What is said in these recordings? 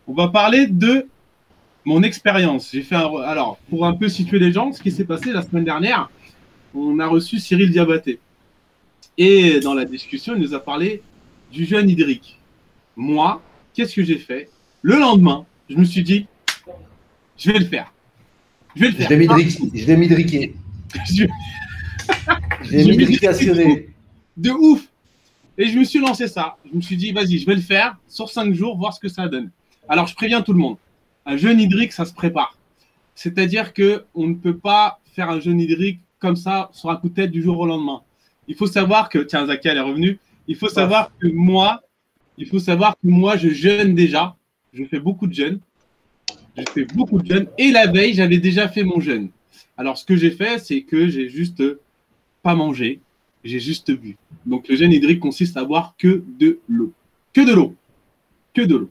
On va parler de mon expérience. J'ai fait alors, pour un peu situer les gens, ce qui s'est passé la semaine dernière, on a reçu Cyril Diabaté. Et dans la discussion, il nous a parlé du jeûne hydrique. Moi, qu'est-ce que j'ai fait? Le lendemain, je me suis dit, je vais le faire. Je vais le faire. Je vais m'hydriquer. Je vais m'hydricationner. De ouf. Et je me suis lancé ça. Je me suis dit, vas-y, je vais le faire sur 5 jours, voir ce que ça donne. Alors, je préviens tout le monde. Un jeûne hydrique, ça se prépare. C'est-à-dire qu'on ne peut pas faire un jeûne hydrique comme ça, sur un coup de tête du jour au lendemain. Il faut savoir que, tiens, Zaki, elle est revenue. Il faut savoir que moi, je jeûne déjà. Je fais beaucoup de jeûnes. Et la veille, j'avais déjà fait mon jeûne. Alors, ce que j'ai fait, c'est que j'ai juste pas mangé. J'ai juste bu. Donc, le jeûne hydrique consiste à boire que de l'eau. Que de l'eau. Que de l'eau.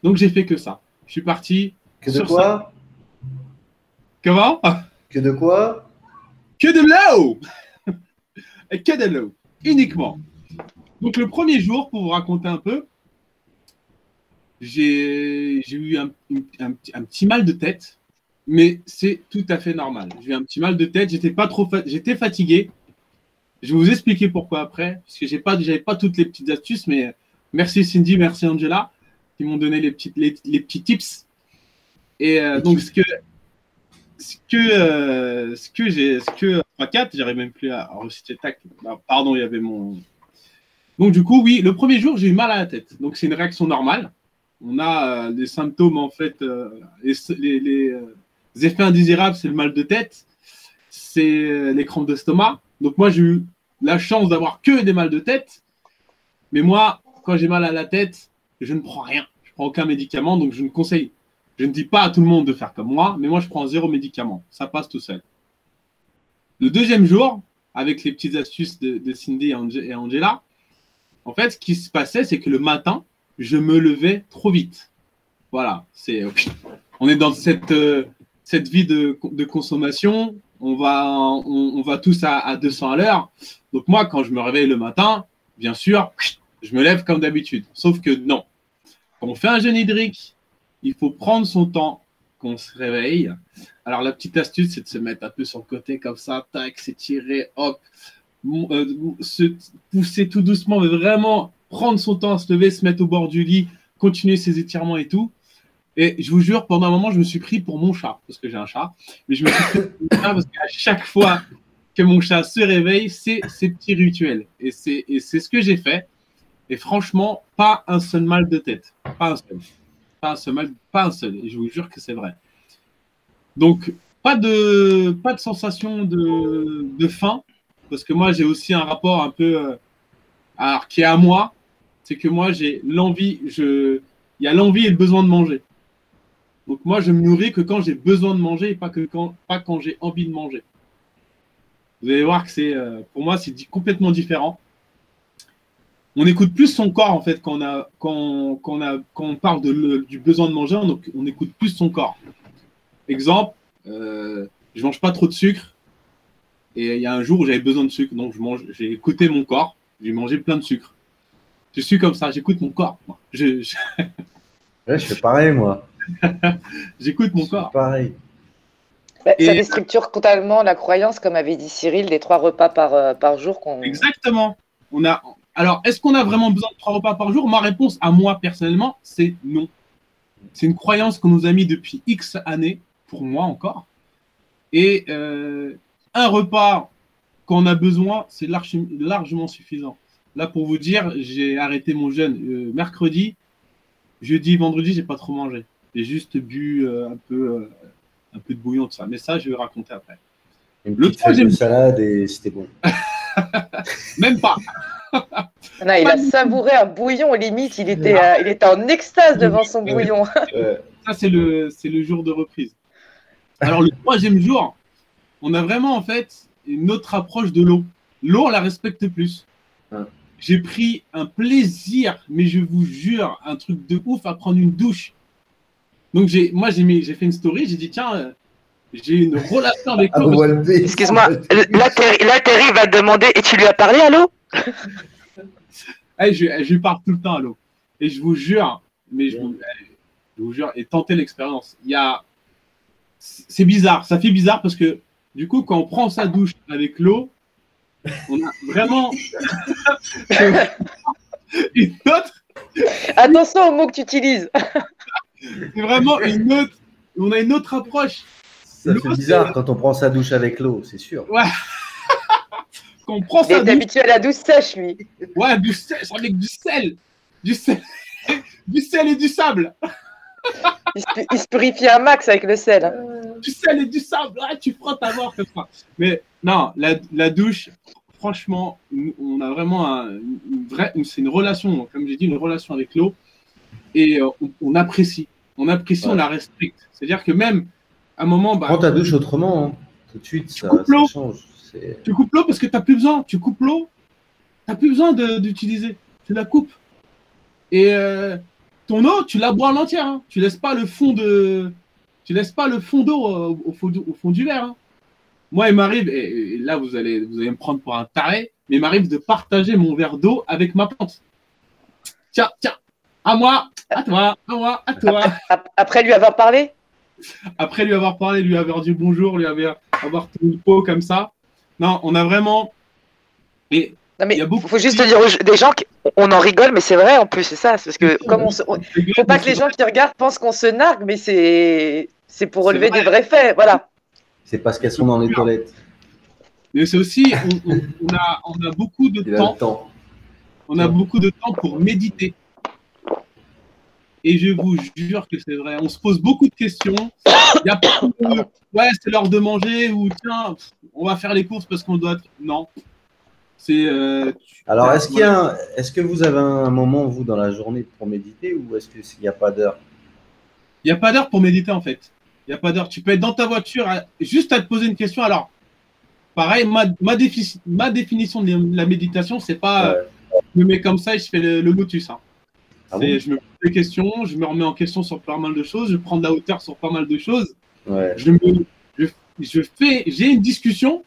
Donc, j'ai fait que ça. Je suis parti. Que de quoi? Comment? Que de quoi? Que de l'eau. Que de l'eau. Uniquement. Donc, le premier jour, pour vous raconter un peu, j'ai eu un petit mal de tête, mais c'est tout à fait normal. J'ai eu un petit mal de tête. J'étais fatigué. Je vais vous expliquer pourquoi après, parce que j'avais pas toutes les petites astuces, mais merci Cindy, merci Angela, qui m'ont donné les petits tips. Et donc, ce que 3-4, j'arrive même plus à reciter tac. Pardon, il y avait mon. Donc, du coup, oui, le premier jour, j'ai eu mal à la tête. Donc, c'est une réaction normale. On a des symptômes, en fait, les effets indésirables, c'est le mal de tête, c'est les crampes d'estomac. Donc, moi, j'ai eu la chance d'avoir que des mal de tête. Mais moi, quand j'ai mal à la tête, je ne prends rien. Je ne prends aucun médicament. Donc, je ne dis pas à tout le monde de faire comme moi, mais moi, je prends 0 médicament. Ça passe tout seul. Le deuxième jour, avec les petites astuces de Cindy et Angela, en fait, ce qui se passait, c'est que le matin, je me levais trop vite. Voilà. On est dans cette vie de consommation. On va tous à 200 à l'heure. Donc moi, quand je me réveille le matin, bien sûr, je me lève comme d'habitude. Sauf que non. Quand on fait un jeûne hydrique, il faut prendre son temps quand on se réveille. Alors la petite astuce, c'est de se mettre un peu sur le côté comme ça, tac, s'étirer, hop, se pousser tout doucement, mais vraiment prendre son temps à se lever, se mettre au bord du lit, continuer ses étirements et tout. Et je vous jure, pendant un moment, je me suis pris pour mon chat, parce que j'ai un chat, mais je me suis pris pour mon chat parce qu'à chaque fois que mon chat se réveille, c'est ces petits rituels. Et c'est ce que j'ai fait. Et franchement, pas un seul mal de tête. Pas un seul. Pas un seul. Et je vous jure que c'est vrai. Donc, pas de sensation de faim, parce que moi, j'ai aussi un rapport un peu qui est à moi. C'est que moi, j'ai l'envie, il y a l'envie et le besoin de manger. Donc moi, je me nourris que quand j'ai besoin de manger et pas quand j'ai envie de manger. Vous allez voir que pour moi, c'est complètement différent. On écoute plus son corps, en fait, quand on parle du besoin de manger, on écoute plus son corps. Exemple, je mange pas trop de sucre. Et il y a un jour où j'avais besoin de sucre, donc j'ai écouté mon corps, j'ai mangé plein de sucre. Je suis comme ça, j'écoute mon corps. Moi. Ouais, je fais pareil, moi. J'écoute mon corps. Pareil. Ça déstructure totalement la croyance, comme avait dit Cyril, des 3 repas par jour. Exactement. Alors, est-ce qu'on a vraiment besoin de 3 repas par jour? Ma réponse à moi, personnellement, c'est non. C'est une croyance qu'on nous a mis depuis X années, pour moi encore. Et un repas, quand on a besoin, c'est largement suffisant. Là, pour vous dire, j'ai arrêté mon jeûne mercredi. Jeudi, vendredi, j'ai pas trop mangé. J'ai juste bu un peu de bouillon, tout ça. Mais ça, je vais raconter après. Une petite feuille de salade et c'était bon. Même pas. Non, il a savouré un bouillon, limite. Il était en extase devant son bouillon. Ça, c'est le jour de reprise. Alors, le 3e jour, on a vraiment, en fait, une autre approche de l'eau. L'eau, on la respecte plus. J'ai pris un plaisir, mais je vous jure, un truc de ouf à prendre une douche. Donc, j'ai fait une story, j'ai dit, tiens, j'ai une relation avec l'eau. Excuse-moi, là, Terry va te demander, et tu lui as parlé à l'eau? Je lui parle tout le temps à l'eau. Et je vous jure, mais je je vous jure, et tentez l'expérience. C'est bizarre, ça fait bizarre parce que du coup, quand on prend sa douche avec l'eau, on a vraiment une autre. Attention aux mots que tu utilises. C'est vraiment on a une autre approche. Ça fait bizarre quand on prend sa douche avec l'eau, c'est sûr. Ouais. Quand on prend Il sa est douche. habitué à la douce sèche, lui. Ouais, du sel, avec du sel. Du sel. Du sel et du sable. Il se purifie un max avec le sel. Hein. Du sel et du sable. Ouais, tu frottes à mort comme ça. Mais non, la douche, franchement, on a vraiment c'est une relation, comme j'ai dit, une relation avec l'eau. Et on apprécie. On apprécie, on la respecte. C'est-à-dire que même à un moment. Prends ta douche autrement, hein. Tout de suite, ça change. Tu coupes l'eau parce que tu n'as plus besoin. Tu coupes l'eau, tu n'as plus besoin d'utiliser. Tu la coupes. Et ton eau, tu la bois en entière. Hein. Tu laisses pas le fond d'eau au fond du verre. Hein. Moi, il m'arrive, et là vous allez me prendre pour un taré, mais il m'arrive de partager mon verre d'eau avec ma plante. Tiens, à moi, à toi, à moi, à toi. Après lui avoir parlé. Après lui avoir parlé, lui avoir dit bonjour, lui avoir tenu le pot comme ça. Non, on a vraiment. Et non, mais il faut juste dire des gens qu'on en rigole, mais c'est vrai en plus, c'est ça. Parce que comme faut pas que les gens qui regardent pensent qu'on se nargue, mais c'est pour relever des vrais faits. Voilà. C'est parce qu'elles sont dans les toilettes. Mais c'est aussi, on a beaucoup de temps. On a beaucoup de temps pour méditer. Et je vous jure que c'est vrai. On se pose beaucoup de questions. Il y a pas de ouais, c'est l'heure de manger ou tiens, on va faire les courses parce qu'on doit. Non. Alors, est-ce que vous avez un moment, vous, dans la journée pour méditer ou est-ce qu'il n'y a pas d'heure? Il n'y a pas d'heure pour méditer, en fait. Il n'y a pas d'heure. Tu peux être dans ta voiture juste à te poser une question. Alors, pareil, ma définition de la méditation, c'est pas je me mets comme ça et je fais le lotus. Hein. Ah bon? Je me pose des questions, je me remets en question sur pas mal de choses, je prends de la hauteur sur pas mal de choses. Ouais. J'ai une discussion,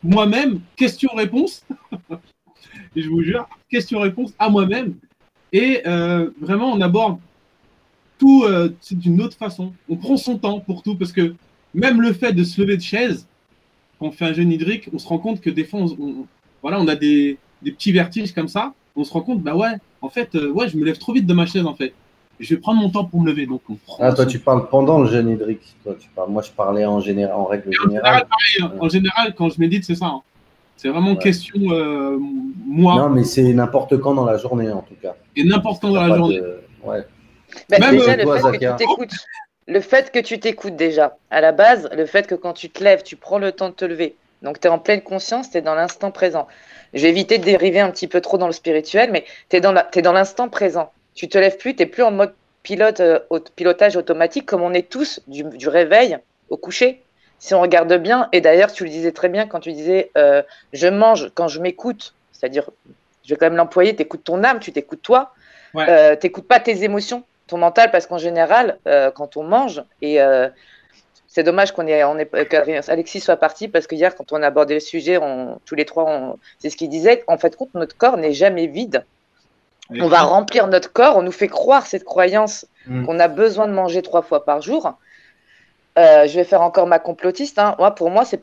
moi-même, question-réponse. Et je vous jure, question-réponse à moi-même. Et vraiment, on aborde tout d'une autre façon. On prend son temps pour tout, parce que même le fait de se lever de chaise, quand on fait un jeûne hydrique, on se rend compte que des fois, on a des petits vertiges comme ça. On se rend compte, bah ouais, en fait, je me lève trop vite de ma chaise, en fait. Je vais prendre mon temps pour me lever. Donc toi, tu parles pendant le jeûne hydrique. Moi, je parlais en règle générale. En général, quand je médite, c'est ça. Hein. C'est vraiment question moi. Non, mais c'est n'importe quand dans la journée, en tout cas. Et n'importe quand dans la journée. Ouais. Bah, même déjà, le fait que tu t'écoutes déjà, à la base, le fait que quand tu te lèves, tu prends le temps de te lever. Donc, tu es en pleine conscience, tu es dans l'instant présent. Je vais éviter de dériver un petit peu trop dans le spirituel, mais tu es dans l'instant présent. Tu te lèves plus, tu n'es plus en mode pilotage automatique comme on est tous du réveil au coucher. Si on regarde bien, et d'ailleurs, tu le disais très bien quand tu disais je mange quand je m'écoute, c'est-à-dire, je vais quand même l'employer, tu écoutes ton âme, tu t'écoutes toi, tu n'écoutes pas tes émotions, ton mental, parce qu'en général, quand on mange, et c'est dommage qu'Alexis soit parti, parce que hier, quand on a abordé le sujet, tous les trois, c'est ce qu'il disait, en fait, notre corps n'est jamais vide. Oui. On va remplir notre corps, on nous fait croire cette croyance qu'on a besoin de manger 3 fois par jour. Je vais faire encore ma complotiste. Hein. Pour moi, c'est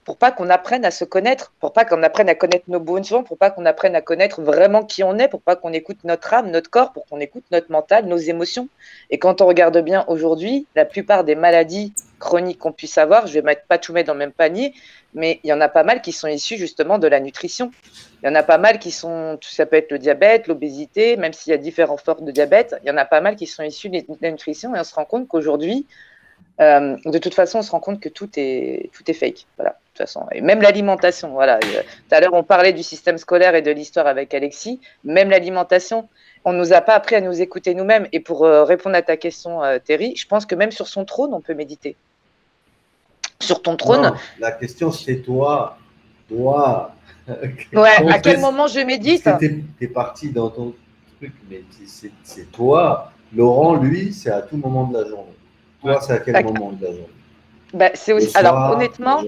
pour pas qu'on apprenne à se connaître, pour pas qu'on apprenne à connaître nos besoins, pour pas qu'on apprenne à connaître vraiment qui on est, pour pas qu'on écoute notre âme, notre corps, pour qu'on écoute notre mental, nos émotions. Et quand on regarde bien aujourd'hui, la plupart des maladies chroniques qu'on puisse avoir, je vais pas tout mettre dans le même panier, mais il y en a pas mal qui sont issues justement de la nutrition. Il y en a pas mal qui sont, ça peut être le diabète, l'obésité, même s'il y a différentes formes de diabète, il y en a pas mal qui sont issues de la nutrition, et on se rend compte qu'aujourd'hui, de toute façon, on se rend compte que tout est fake. Voilà, de toute façon. Et même l'alimentation. Voilà. Tout à l'heure, on parlait du système scolaire et de l'histoire avec Alexis. Même l'alimentation, on ne nous a pas appris à nous écouter nous-mêmes. Et pour répondre à ta question, Terry, je pense que même sur son trône, on peut méditer. Sur ton trône. Non, la question, c'est toi. Ouais, à quel moment je médite? Tu es parti dans ton truc, mais c'est toi. Laurent, lui, c'est à tout moment de la journée. Toi, c'est à quel moment de la journée? C'est aussi. Soir, alors, honnêtement,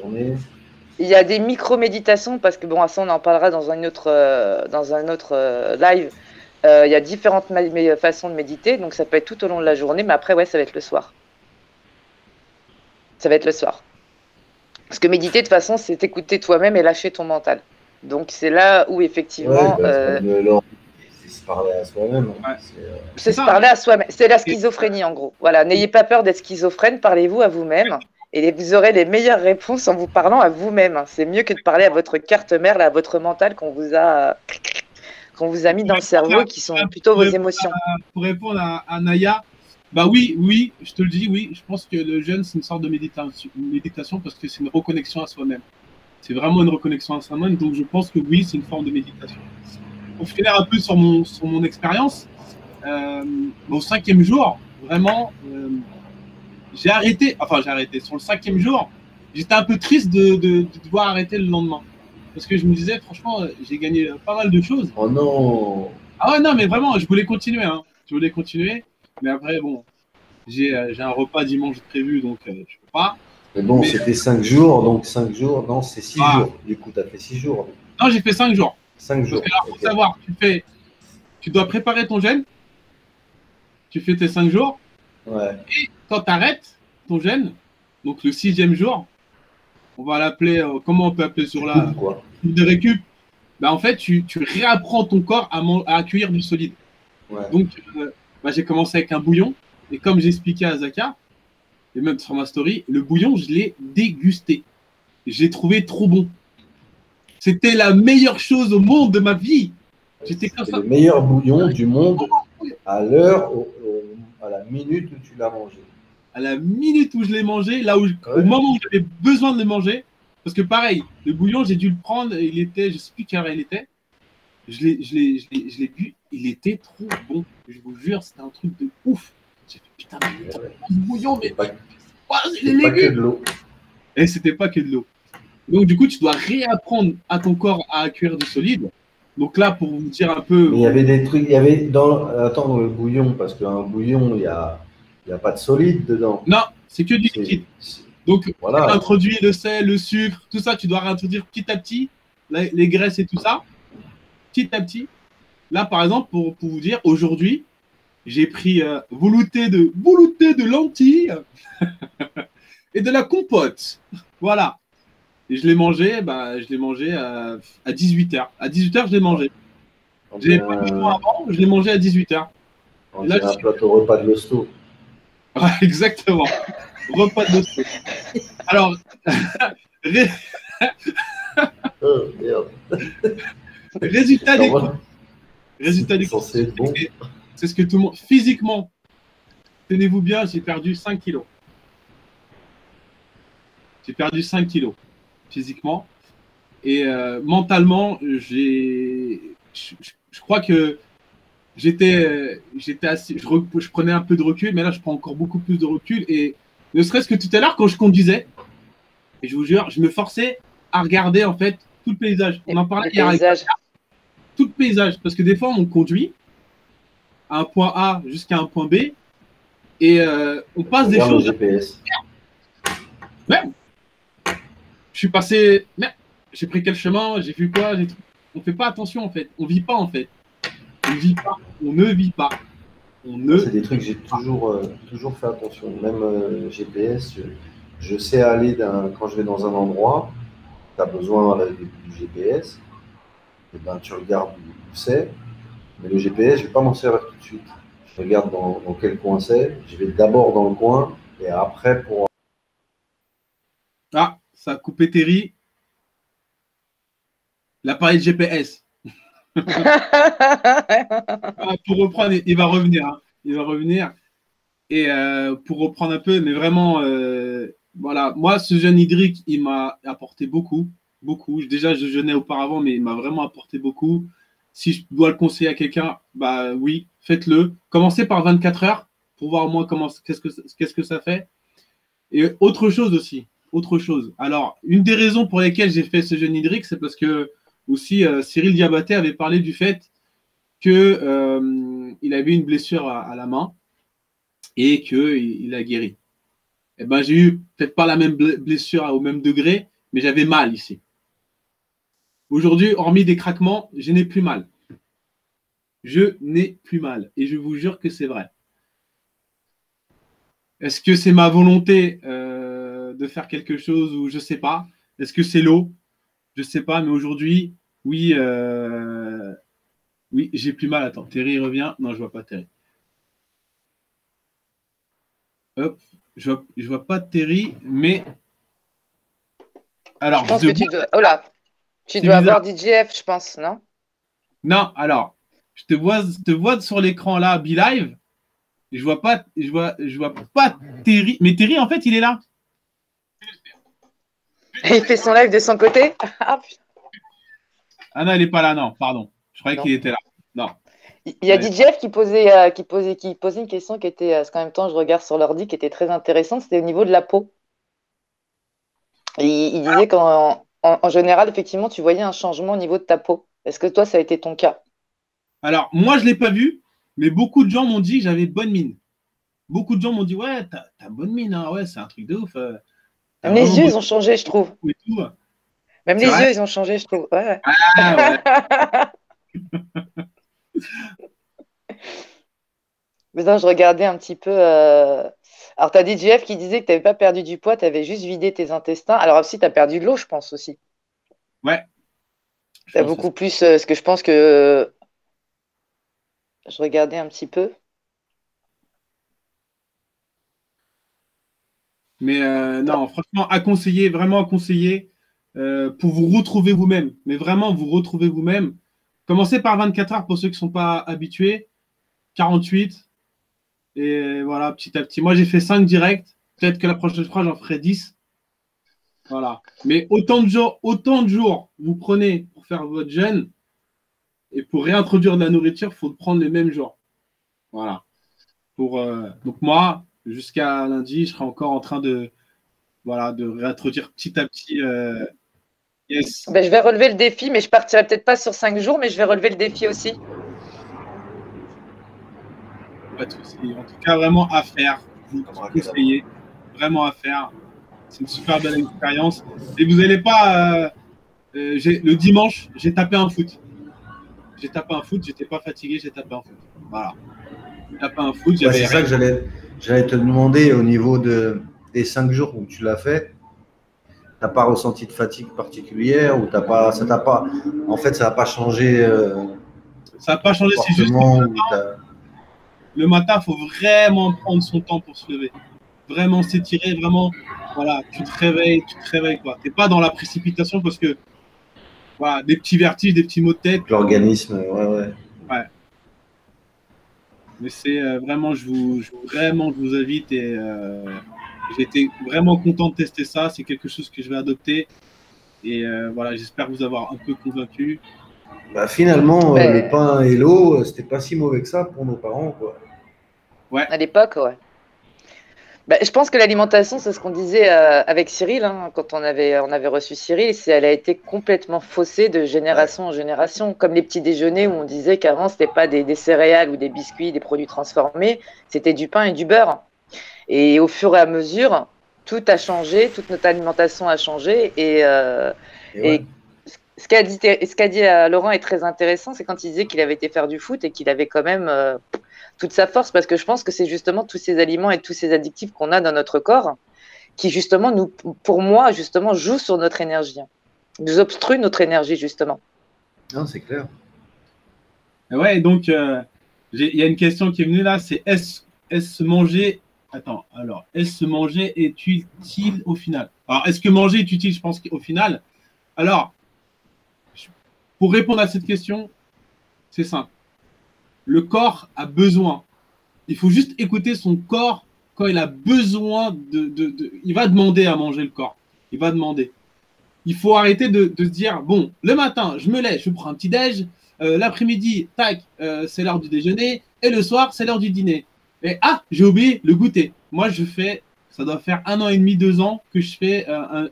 il y a des micro-méditations, parce que bon, ça, on en parlera dans un autre live. Il y a différentes façons de méditer, donc ça peut être tout au long de la journée, mais après, ouais, ça va être le soir. Ça va être le soir. Parce que méditer, de toute façon, c'est t'écouter toi-même et lâcher ton mental. Donc c'est là où effectivement... c'est se parler à soi-même. Ouais. C'est se parler à soi-même. C'est la schizophrénie en gros. Voilà, n'ayez pas peur d'être schizophrène, parlez-vous à vous-même. Et vous aurez les meilleures réponses en vous parlant à vous-même. C'est mieux que de parler à votre carte mère, à votre mental qu'on vous a mis dans le cerveau et qui sont plutôt vos émotions. Pour répondre à Naya, bah oui, je te le dis, oui. Je pense que le jeûne, c'est une sorte de méditation parce que c'est une reconnexion à soi-même. C'est vraiment une reconnexion à soi-même. Donc je pense que oui, c'est une forme de méditation. Pour finir un peu sur mon expérience, au 5e jour, vraiment, j'ai arrêté. Sur le 5e jour, j'étais un peu triste de devoir arrêter le lendemain. Parce que je me disais, franchement, j'ai gagné pas mal de choses. Oh non! Ah ouais, non, mais vraiment, je voulais continuer. Hein. Je voulais continuer. Mais après, bon, j'ai un repas dimanche prévu, donc je peux pas. Mais bon, c'était 5 jours, donc 5 jours, non, c'est 6 jours. Du coup, tu as fait 6 jours. Non, j'ai fait 5 jours. 5 jours. Parce que là, faut savoir, tu dois préparer ton jeûne. Tu fais tes 5 jours. Ouais. Et quand tu arrêtes ton jeûne, donc le 6e jour, on va l'appeler, comment on peut appeler sur là de récup. Bah, en fait, tu réapprends ton corps à accueillir du solide. Ouais. Donc, j'ai commencé avec un bouillon. Et comme j'expliquais à Zaka, et même sur ma story, le bouillon, je l'ai dégusté. Je l'ai trouvé trop bon. C'était la meilleure chose au monde de ma vie. J'étais comme ça. Le meilleur bouillon du monde à l'heure, à la minute où tu l'as mangé. À la minute où je l'ai mangé, là où au moment où j'avais besoin de le manger, parce que pareil, le bouillon, j'ai dû le prendre, il était, je ne sais plus quelle heure il était. Je l'ai bu, il était trop bon. Je vous jure, c'était un truc de ouf. J'ai fait putain, mais ce bouillon, mais c'est pas que de l'eau. Et c'était pas que de l'eau. Donc du coup, tu dois réapprendre à ton corps à accueillir du solide. Donc là, pour vous dire un peu. Mais il y avait des trucs, il y avait dans le bouillon, parce qu'un bouillon, il n'y a pas de solide dedans. Non, c'est que du liquide. Donc, voilà. Tu introduis le sel, le sucre, tout ça, tu dois réintroduire petit à petit, les graisses et tout ça, petit à petit. Là, par exemple, pour vous dire, aujourd'hui, j'ai pris velouté de lentilles et de la compote. Voilà. Et je l'ai mangé, à 18h. À 18h, je l'ai mangé. Je l'ai pas du tout avant, je l'ai mangé à 18h. On dirait un plateau repas de l'hosto. Ouais, exactement. Repas de l'hosto. Alors, résultat des cours. C'est ce que tout le monde. Physiquement, tenez-vous bien, j'ai perdu 5 kilos. J'ai perdu 5 kilos physiquement. Et mentalement, je crois que j'étais assez. Je prenais un peu de recul, mais là, je prends encore beaucoup plus de recul. Et ne serait-ce que tout à l'heure, quand je conduisais, et je vous jure, je me forçais à regarder en fait tout le paysage. On en parlait hier avec tout le paysage. Parce que des fois, on conduit à un point A jusqu'à un point B et on passe des choses. GPS. Même. Je suis passé. Merde, j'ai pris quel chemin? J'ai vu quoi? On fait pas attention en fait. On vit pas en fait. On vit pas. On ne vit pas. C'est des trucs que j'ai toujours fait attention. Même GPS, je sais aller quand je vais dans un endroit, tu as besoin du GPS, et ben tu regardes où c'est, mais le GPS, je ne vais pas m'en servir tout de suite. Je regarde dans quel coin c'est, je vais d'abord dans le coin, et après pour... Ah, ça a coupé Terry. L'appareil de GPS. Pour reprendre, il va revenir. Hein. Il va revenir. Et pour reprendre un peu, mais vraiment, voilà, moi, ce jeûne hydrique, il m'a apporté beaucoup, beaucoup. Déjà, je jeûnais auparavant, mais il m'a vraiment apporté beaucoup. Si je dois le conseiller à quelqu'un, bah oui, faites-le. Commencez par 24 heures pour voir au moins qu'est-ce que ça fait. Et autre chose aussi, autre chose. Alors, une des raisons pour lesquelles j'ai fait ce jeûne hydrique, c'est parce que aussi Cyril Diabaté avait parlé du fait que il avait une blessure à la main et qu'il a guéri. Eh ben, j'ai eu peut-être pas la même blessure au même degré, mais j'avais mal ici. Aujourd'hui, hormis des craquements, je n'ai plus mal. je n'ai plus mal. Et je vous jure que c'est vrai. Est-ce que c'est ma volonté de faire quelque chose ou je ne sais pas? Est-ce que c'est l'eau? Je ne sais pas, mais aujourd'hui, oui, oui, j'ai plus mal. Attends, Terry revient. Non, je ne vois pas Terry. Hop, je vois pas Terry, mais... Alors, je pense que tu dois... Oh là, tu dois avoir DJF, je pense, non? Non, alors, je te vois sur l'écran là, Be Live. Je vois pas Terry. Mais Terry, en fait, il est là. Et il fait son live de son côté? Ah non, il n'est pas là, non, pardon. Je croyais qu'il était là. Non. Il y a DJF qui posait une question qui était, parce qu'en même temps, je regarde sur l'ordi, qui était très intéressante. C'était au niveau de la peau. Et il disait qu'en général, effectivement, tu voyais un changement au niveau de ta peau. Est-ce que toi, ça a été ton cas? Alors, moi, je ne l'ai pas vu, mais beaucoup de gens m'ont dit que j'avais bonne mine. Beaucoup de gens m'ont dit, ouais, t'as bonne mine, hein. Ouais, c'est un truc de ouf. Même les yeux, ils ont changé, je trouve. Même les yeux, ils ont changé, je trouve. Ouais. Ah, ouais. Mais non, je regardais un petit peu. Alors, tu as DJF qui disait que tu n'avais pas perdu du poids, tu avais juste vidé tes intestins. Alors aussi, tu as perdu de l'eau, je pense aussi. Ouais. Tu as beaucoup plus. Ce que je pense que. Je regardais un petit peu. Mais non, franchement, à conseiller, vraiment à conseiller pour vous retrouver vous-même. Mais vraiment, vous retrouver vous-même. Commencez par 24 heures pour ceux qui ne sont pas habitués. 48. Et voilà, petit à petit. Moi, j'ai fait 5 directs. Peut-être que la prochaine fois, j'en ferai 10. Voilà. Mais autant de jours vous prenez pour faire votre jeûne et pour réintroduire de la nourriture, il faut prendre les mêmes jours. Voilà. Donc moi, jusqu'à lundi, je serai encore en train de réintroduire petit à petit. Yes. Ben, je vais relever le défi, mais je partirai peut-être pas sur 5 jours, mais je vais relever le défi aussi. Pas de souci. En tout cas, vraiment à faire. Vous conseillez. Vraiment à faire. C'est une super belle expérience. Et vous n'allez pas. Le dimanche, j'ai tapé un foot. J'étais pas fatigué, j'ai tapé un foot. Voilà. J'ai tapé un foot. Ouais, c'est ça que j'allais te demander au niveau des 5 jours où tu l'as fait. Tu n'as pas ressenti de fatigue particulière ou en fait, ça n'a pas changé. Ça n'a pas changé, c'est juste le matin, il faut vraiment prendre son temps pour se lever. Vraiment s'étirer, vraiment, voilà, tu te réveilles, quoi. Tu n'es pas dans la précipitation parce que, voilà, des petits vertiges, des petits maux de tête. L'organisme, ouais. Mais c'est vraiment, je vous invite et j'étais vraiment content de tester ça. C'est quelque chose que je vais adopter. Et voilà, j'espère vous avoir un peu convaincu. Bah, finalement, le pain et l'eau, c'était pas si mauvais que ça pour nos parents, quoi. Ouais. À l'époque, ouais. Bah, je pense que l'alimentation, c'est ce qu'on disait avec Cyril, hein, quand on avait reçu Cyril, elle a été complètement faussée de génération en génération. Comme les petits déjeuners où on disait qu'avant, c'était pas des céréales ou des biscuits, des produits transformés, c'était du pain et du beurre. Et au fur et à mesure, tout a changé, toute notre alimentation a changé. Et ce qu'a dit Laurent est très intéressant, c'est quand il disait qu'il avait été faire du foot et qu'il avait quand même toute sa force, parce que je pense que c'est justement tous ces aliments et tous ces additifs qu'on a dans notre corps qui justement, pour moi, justement, jouent sur notre énergie, nous obstruent notre énergie, justement. Non, c'est clair. Ouais, donc il y a une question qui est venue là, c'est est-ce manger est utile au final? Alors, est-ce que manger est utile? Je pense qu'au final, alors, pour répondre à cette question, c'est simple. Le corps a besoin. Il faut juste écouter son corps quand il a besoin il va demander à manger, le corps. Il va demander. Il faut arrêter de se dire, bon, le matin, je me lève, je prends un petit déj, l'après-midi, tac, c'est l'heure du déjeuner, et le soir, c'est l'heure du dîner. Et j'ai oublié le goûter. Moi, ça doit faire 1 an et demi, 2 ans que je fais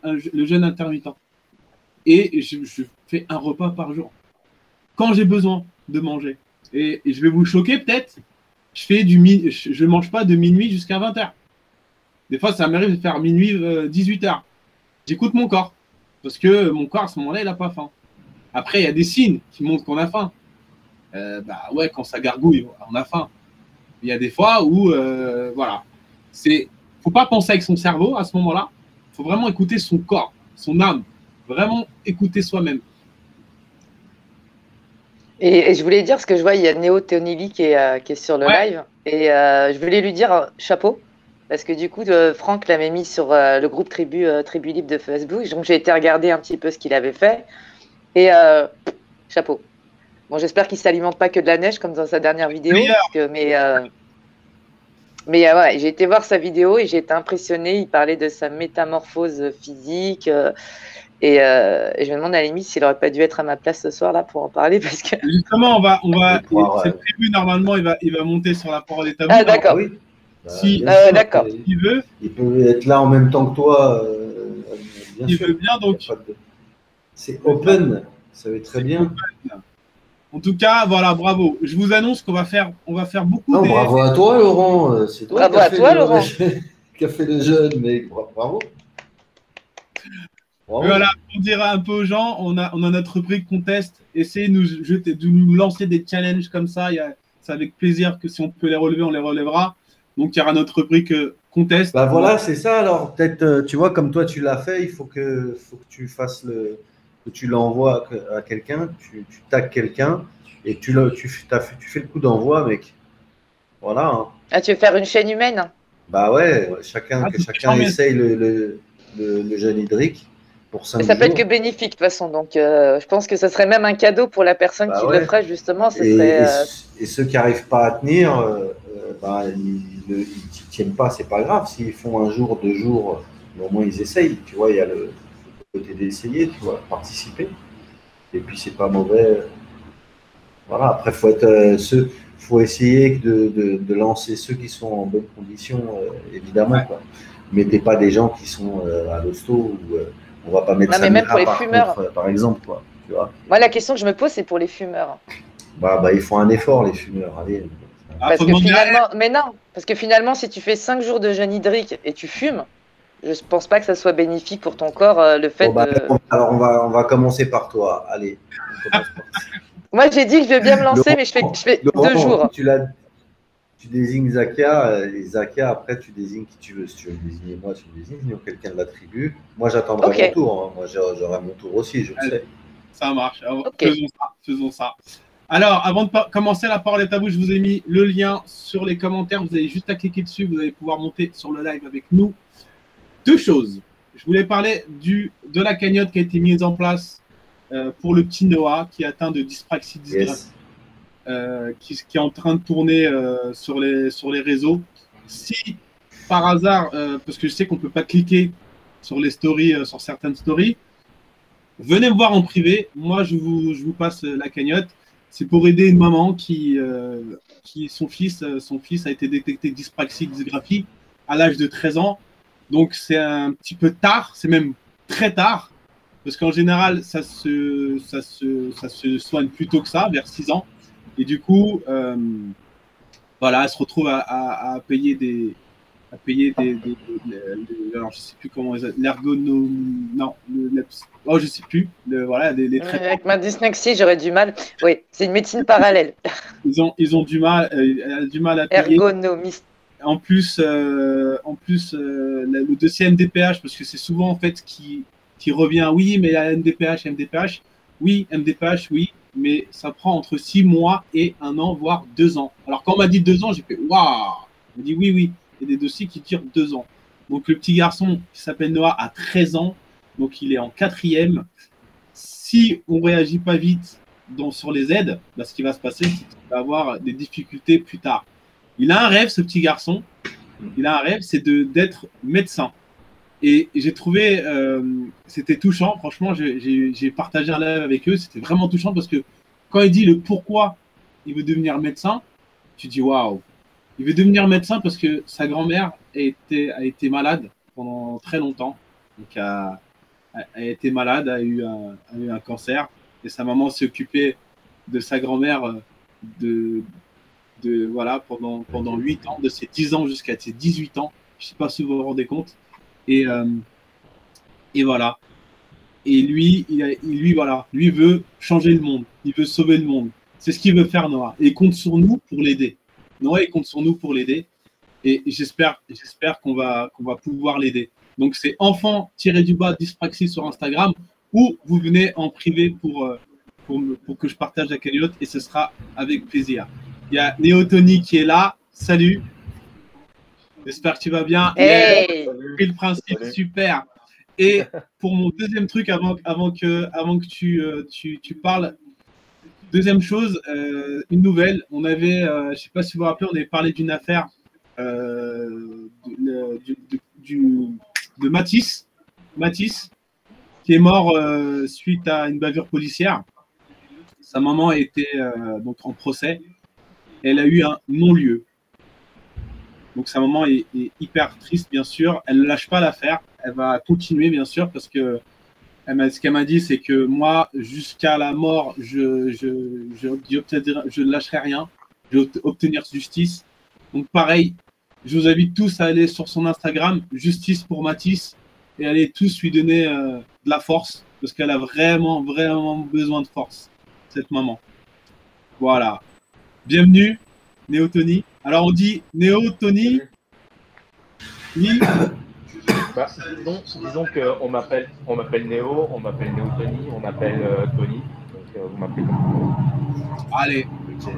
le jeûne intermittent. Et je fais un repas par jour. Quand j'ai besoin de manger. Et je vais vous choquer peut-être, je ne mange pas de minuit jusqu'à 20h. Des fois, ça m'arrive de faire minuit, 18h. J'écoute mon corps. Parce que mon corps, à ce moment-là, il n'a pas faim. Après, il y a des signes qui montrent qu'on a faim. bah ouais, quand ça gargouille, on a faim. Il y a des fois où, voilà, faut pas penser avec son cerveau à ce moment-là. Il faut vraiment écouter son corps, son âme, vraiment écouter soi-même. Et je voulais dire, parce que je vois, il y a Néo Théonili qui est sur le live, et je voulais lui dire chapeau, parce que du coup, Franck l'avait mis sur le groupe Tribu Libre de Facebook, donc j'ai été regarder un petit peu ce qu'il avait fait, et chapeau. Bon, j'espère qu'il ne s'alimente pas que de la neige, comme dans sa dernière vidéo, mais ouais, j'ai été voir sa vidéo et j'ai été impressionné, il parlait de sa métamorphose physique, et je me demande à la limite s'il n'aurait pas dû être à ma place ce soir là pour en parler parce que. Justement, c'est prévu normalement, il va monter sur la parole des tabous. Ah d'accord. Oui. D'accord. Il veut. Il peut être là en même temps que toi. Il veut bien donc. C'est open, ça va être très bien. En tout cas, voilà, bravo. Je vous annonce qu'on va faire beaucoup. Non, bravo à toi, Laurent. C'est toi bravo à toi, Laurent. Qui a fait le jeune, mais bravo. Voilà, on dira un peu aux gens, on a notre rubrique contest. Essayez de nous lancer des challenges comme ça. C'est avec plaisir que si on peut les relever, on les relèvera. Donc, il y aura notre rubrique contest. Bah voilà, c'est ça. Alors, peut-être, tu vois, comme toi, tu l'as fait, il faut que tu fasses que tu l'envoies à quelqu'un, tu tags quelqu'un et tu fais le coup d'envoi, mec. Voilà. Hein. Ah, tu veux faire une chaîne humaine? Bah ouais, chacun essaye le jeune Hydric. Mais ça peut être que bénéfique de toute façon, donc je pense que ce serait même un cadeau pour la personne qui le ferait justement. Et ceux qui n'arrivent pas à tenir, ils ne tiennent pas, c'est pas grave. S'ils font un jour, 2 jours, au moins ils essayent. Tu vois, il y a le côté d'essayer, tu vois, participer. Et puis c'est pas mauvais. Voilà. Après, faut essayer de lancer ceux qui sont en bonne condition, évidemment. Quoi. Mettez pas des gens qui sont à l'hosto ou on va pas mettre ça même pour les fumeurs, par exemple, quoi. Tu vois. Moi, la question que je me pose, c'est pour les fumeurs. Bah, ils font un effort, les fumeurs. Allez. Parce que finalement, si tu fais 5 jours de jeûne hydrique et tu fumes, je ne pense pas que ça soit bénéfique pour ton corps, le fait de. Alors, on va commencer par toi. Allez. Moi, j'ai dit que je vais bien me lancer, mais je fais Laurent, 2 jours. Tu désignes Zakia, et Zakia, après, tu désignes qui tu veux. Si tu veux me désigner moi, tu me désignes quelqu'un de la tribu. Moi, j'attendrai mon tour. Hein. Moi, j'aurai mon tour aussi, je le sais. Ça marche. Faisons ça. Alors, avant de commencer la parole est à vous, je vous ai mis le lien sur les commentaires. Vous avez juste à cliquer dessus. Vous allez pouvoir monter sur le live avec nous. 2 choses. Je voulais parler de la cagnotte qui a été mise en place pour le petit Noah qui est atteint de dyspraxie dysgraphie. Qui est en train de tourner sur les réseaux. Si par hasard, parce que je sais qu'on ne peut pas cliquer sur les stories, sur certaines stories, venez me voir en privé. Moi, je vous passe la cagnotte. C'est pour aider une maman qui son fils a été détecté dyspraxie dysgraphie à l'âge de 13 ans. Donc, c'est un petit peu tard, c'est même très tard, parce qu'en général, ça se soigne plus tôt que ça, vers 6 ans. Et du coup, voilà, elle se retrouve à payer alors je sais plus comment l'ergonomie, non, je sais plus, voilà, les traitements. Avec ma dyslexie, j'aurais du mal. Oui, c'est une médecine parallèle. Ils ont du mal à payer. Ergonomiste. En plus, le dossier MDPH, parce que c'est souvent en fait qui revient, oui, mais la MDPH, oui, MDPH, oui, mais ça prend entre 6 mois et 1 an, voire 2 ans. Alors quand on m'a dit 2 ans, j'ai fait waouh. On m'a dit oui, il y a des dossiers qui durent 2 ans. Donc le petit garçon qui s'appelle Noah a 13 ans, donc il est en 4e. Si on ne réagit pas vite sur les aides, ce qui va se passer, c'est qu'il va avoir des difficultés plus tard. Il a un rêve, ce petit garçon. Il a un rêve, c'est d'être médecin. Et j'ai trouvé, c'était touchant. Franchement, j'ai partagé un live avec eux. C'était vraiment touchant parce que quand il dit le pourquoi il veut devenir médecin, tu dis waouh. Il veut devenir médecin parce que sa grand-mère a été malade pendant très longtemps. Donc, a été malade, a eu un cancer. Et sa maman s'est occupée de sa grand-mère voilà, pendant 8 ans, de ses 10 ans jusqu'à ses 18 ans. Je ne sais pas si vous vous rendez compte. Et voilà. Et lui, voilà, lui veut changer le monde. Il veut sauver le monde. C'est ce qu'il veut faire, Noah. Et il compte sur nous pour l'aider. Noah, il compte sur nous pour l'aider. Et j'espère qu'on va pouvoir l'aider. Donc, c'est enfant-dyspraxie sur Instagram ou vous venez en privé pour que je partage la cagnotte et ce sera avec plaisir. Il y a Néo Tony qui est là. Salut. J'espère que tu vas bien. Hey. Et le principe, super. Et pour mon deuxième truc, avant que tu parles, deuxième chose, une nouvelle. On avait, je ne sais pas si vous vous rappelez, on avait parlé d'une affaire de Mathis, qui est mort suite à une bavure policière. Sa maman était donc en procès. Elle a eu un non-lieu. Donc sa maman est hyper triste, bien sûr. Elle ne lâche pas l'affaire. Elle va continuer, bien sûr, parce que ce qu'elle m'a dit, c'est que moi, jusqu'à la mort, je ne lâcherai rien. Je vais obtenir justice. Donc pareil, je vous invite tous à aller sur son Instagram, Justice pour Mathis, et allez tous lui donner de la force, parce qu'elle a vraiment, vraiment besoin de force, cette maman. Voilà. Bienvenue, Néo Tony. Alors on dit Néo Tony. Oui. Bah, disons qu'on m'appelle Néo, on m'appelle Néo Tony, on m'appelle Tony. Donc vous m'appelez comme vous. Allez. Okay.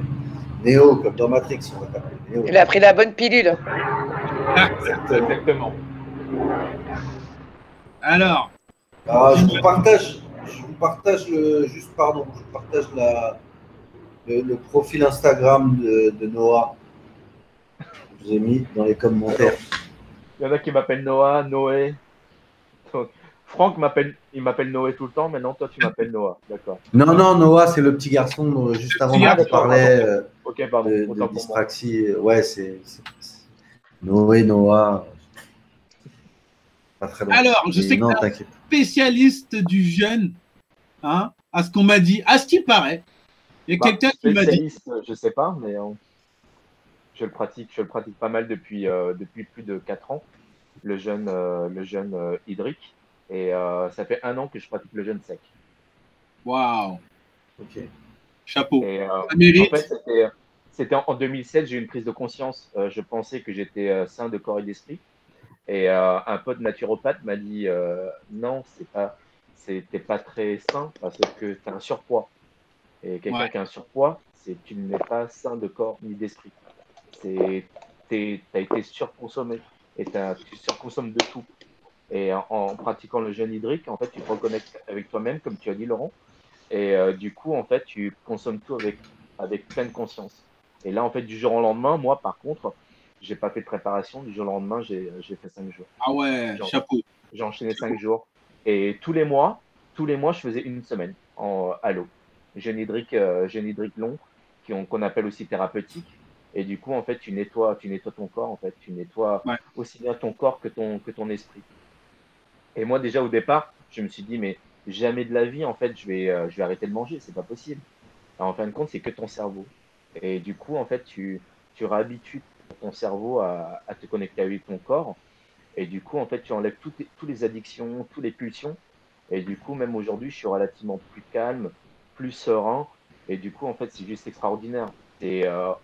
Néo, comme dans Matrix, on va t'appeler Néo. Il a pris la bonne pilule. Exactement. Alors. Je vous partage le profil Instagram de Noah. Je vous ai mis dans les commentaires. Il y en a qui m'appellent Noah, Noé. Franck m'appelle Noé tout le temps, maintenant toi tu m'appelles Noah, d'accord. Non, Noah, c'est le petit garçon juste avant qu'on parlait de dyspraxie. Ouais, c'est Noé, Noah. Pas très long. Alors, je sais que tu es un spécialiste du jeûne, hein, à ce qu'on m'a dit, à ce qu'il paraît. Il y a quelqu'un qui m'a dit. Je sais pas, mais je le pratique pas mal depuis plus de 4 ans, le jeûne hydrique. Et ça fait 1 an que je pratique le jeûne sec. Waouh. Ok. Chapeau. Et, ça mérite. En fait, c'était en 2007, j'ai eu une prise de conscience. Je pensais que j'étais sain de corps et d'esprit. Et un pote naturopathe m'a dit non, t'es pas très sain parce que tu as un surpoids. Et quelqu'un qui a un surpoids, tu n'es pas sain de corps ni d'esprit. Tu as été surconsommé et tu surconsommes de tout. Et en pratiquant le jeûne hydrique, en fait, tu te reconnectes avec toi-même, comme tu as dit, Laurent. Et du coup, en fait, tu consommes tout avec pleine conscience. Et là, en fait, du jour au lendemain, moi, par contre, j'ai pas fait de préparation. Du jour au lendemain, j'ai fait 5 jours. Ah ouais, chapeau. J'ai enchaîné 5 jours. Et tous les mois, je faisais une semaine à l'eau. Jeûne hydrique long, qu'on appelle aussi thérapeutique. Et du coup, en fait, tu nettoies ton corps. En fait, tu nettoies aussi bien ton corps que ton esprit. Et moi, déjà au départ, je me suis dit, mais jamais de la vie, en fait, je vais arrêter de manger. C'est pas possible. Alors, en fin de compte, c'est que ton cerveau. Et du coup, en fait, tu réhabitues ton cerveau à te connecter avec ton corps. Et du coup, en fait, tu enlèves toutes les addictions, toutes les pulsions. Et du coup, même aujourd'hui, je suis relativement plus calme, plus serein. Et du coup, en fait, c'est juste extraordinaire.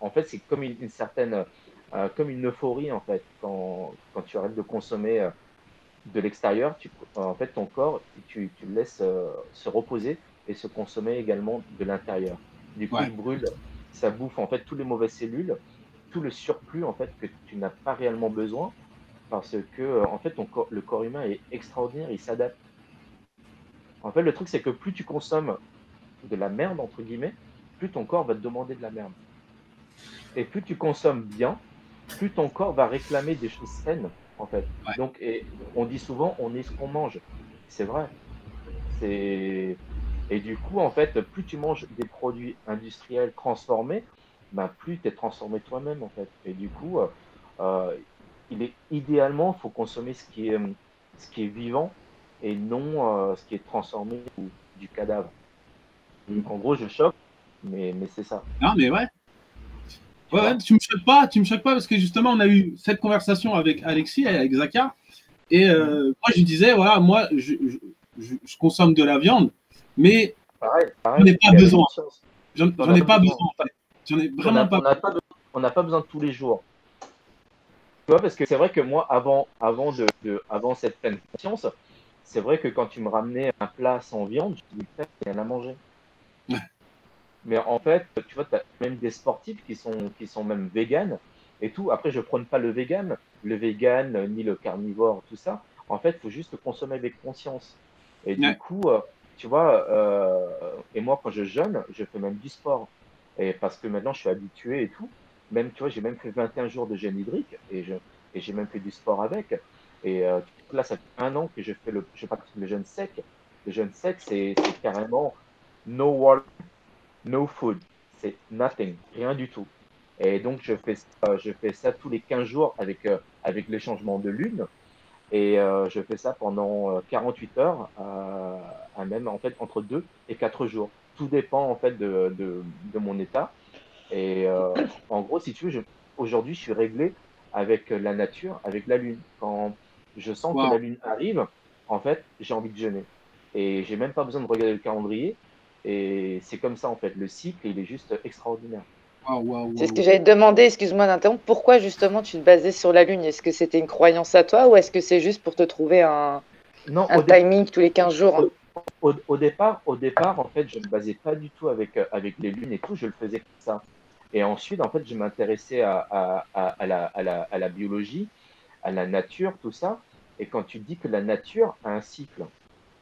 En fait, c'est comme une certaine, comme une euphorie, en fait, quand tu arrêtes de consommer de l'extérieur, en fait, ton corps, tu le laisses se reposer et se consommer également de l'intérieur. Du coup, il brûle, ça bouffe, en fait, toutes les mauvaises cellules, tout le surplus, en fait, que tu n'as pas réellement besoin, parce que, en fait, le corps humain est extraordinaire, il s'adapte. En fait, le truc, c'est que plus tu consommes de la merde, entre guillemets, plus ton corps va te demander de la merde. Et plus tu consommes bien, plus ton corps va réclamer des choses saines, en fait. Donc, et on dit souvent, on est ce qu'on mange. C'est vrai. Et du coup, en fait, plus tu manges des produits industriels transformés, plus tu es transformé toi-même, en fait. Et du coup, idéalement, il faut consommer ce qui est vivant et non ce qui est transformé ou du cadavre. Donc, en gros, je choque, mais c'est ça. Non, mais ouais. Ouais, tu me choques pas parce que justement, on a eu cette conversation avec Alexis, avec Zaka, et moi, je lui disais, voilà, moi, je consomme de la viande, mais pareil, je n'ai pas besoin. J'en ai pas besoin, en fait. J'en ai vraiment pas besoin. On n'a pas besoin de tous les jours. Tu vois, parce que c'est vrai que moi, avant cette pleine conscience, c'est vrai que quand tu me ramenais un plat sans viande, je me disais, putain, il y a rien à manger. Ouais. Mais en fait, tu vois, tu as même des sportifs qui sont même véganes et tout. Après, je prône pas le vegan, ni le carnivore, tout ça. En fait, il faut juste consommer avec conscience. Et du Ouais. coup, tu vois, et moi, quand je jeûne, je fais même du sport. Et parce que maintenant, je suis habitué et tout. Même, tu vois, j'ai même fait 21 jours de jeûne hydrique et j'ai même fait du sport avec. Et là, ça fait 1 an que je pratique le jeûne sec. Le jeûne sec, c'est carrément no water, no food. C'est nothing, rien du tout. Et donc, je fais ça tous les 15 jours avec les changements de lune. Et je fais ça pendant 48 heures, à même en fait entre 2 et 4 jours. Tout dépend en fait de mon état. Et en gros, si tu veux, aujourd'hui, je suis réglé avec la nature, avec la lune. Quand je sens que Wow. la lune arrive, en fait, j'ai envie de jeûner. Et j'ai même pas besoin de regarder le calendrier. Et c'est comme ça, en fait. Le cycle, il est juste extraordinaire. C'est ce que j'allais te demander, excuse-moi d'interrompre. Pourquoi justement tu te basais sur la lune? Est-ce que c'était une croyance à toi ou est-ce que c'est juste pour te trouver un timing tous les 15 jours? Au départ, en fait, je ne me basais pas du tout avec les lunes et tout. Je le faisais comme ça. Et ensuite, en fait, je m'intéressais à la biologie, à la nature, tout ça. Et quand tu dis que la nature a un cycle,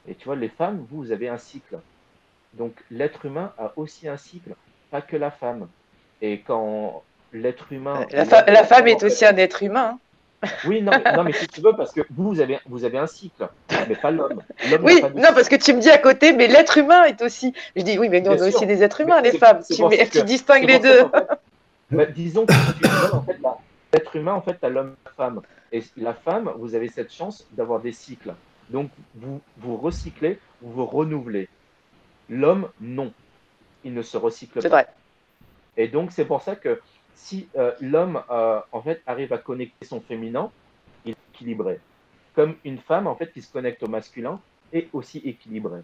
et tu vois, les femmes, vous avez un cycle. Donc, l'être humain a aussi un cycle, pas que la femme. Et quand l'être humain... La femme est aussi un être humain. Oui, non, mais si tu veux, parce que vous avez un cycle, mais pas l'homme. Oui, non, parce que tu me dis à côté, mais l'être humain est aussi. Je dis, oui, mais nous, on est aussi des êtres humains, les femmes. Tu distingues les deux. Disons que si tu veux, en fait, l'être humain, en fait, à l'homme et la femme. Et la femme, vous avez cette chance d'avoir des cycles. Donc, vous recyclez, vous renouvelez. L'homme, non. Il ne se recycle pas. C'est vrai. Et donc, c'est pour ça que si l'homme, en fait, arrive à connecter son féminin, il est équilibré. Comme une femme, en fait, qui se connecte au masculin est aussi équilibrée.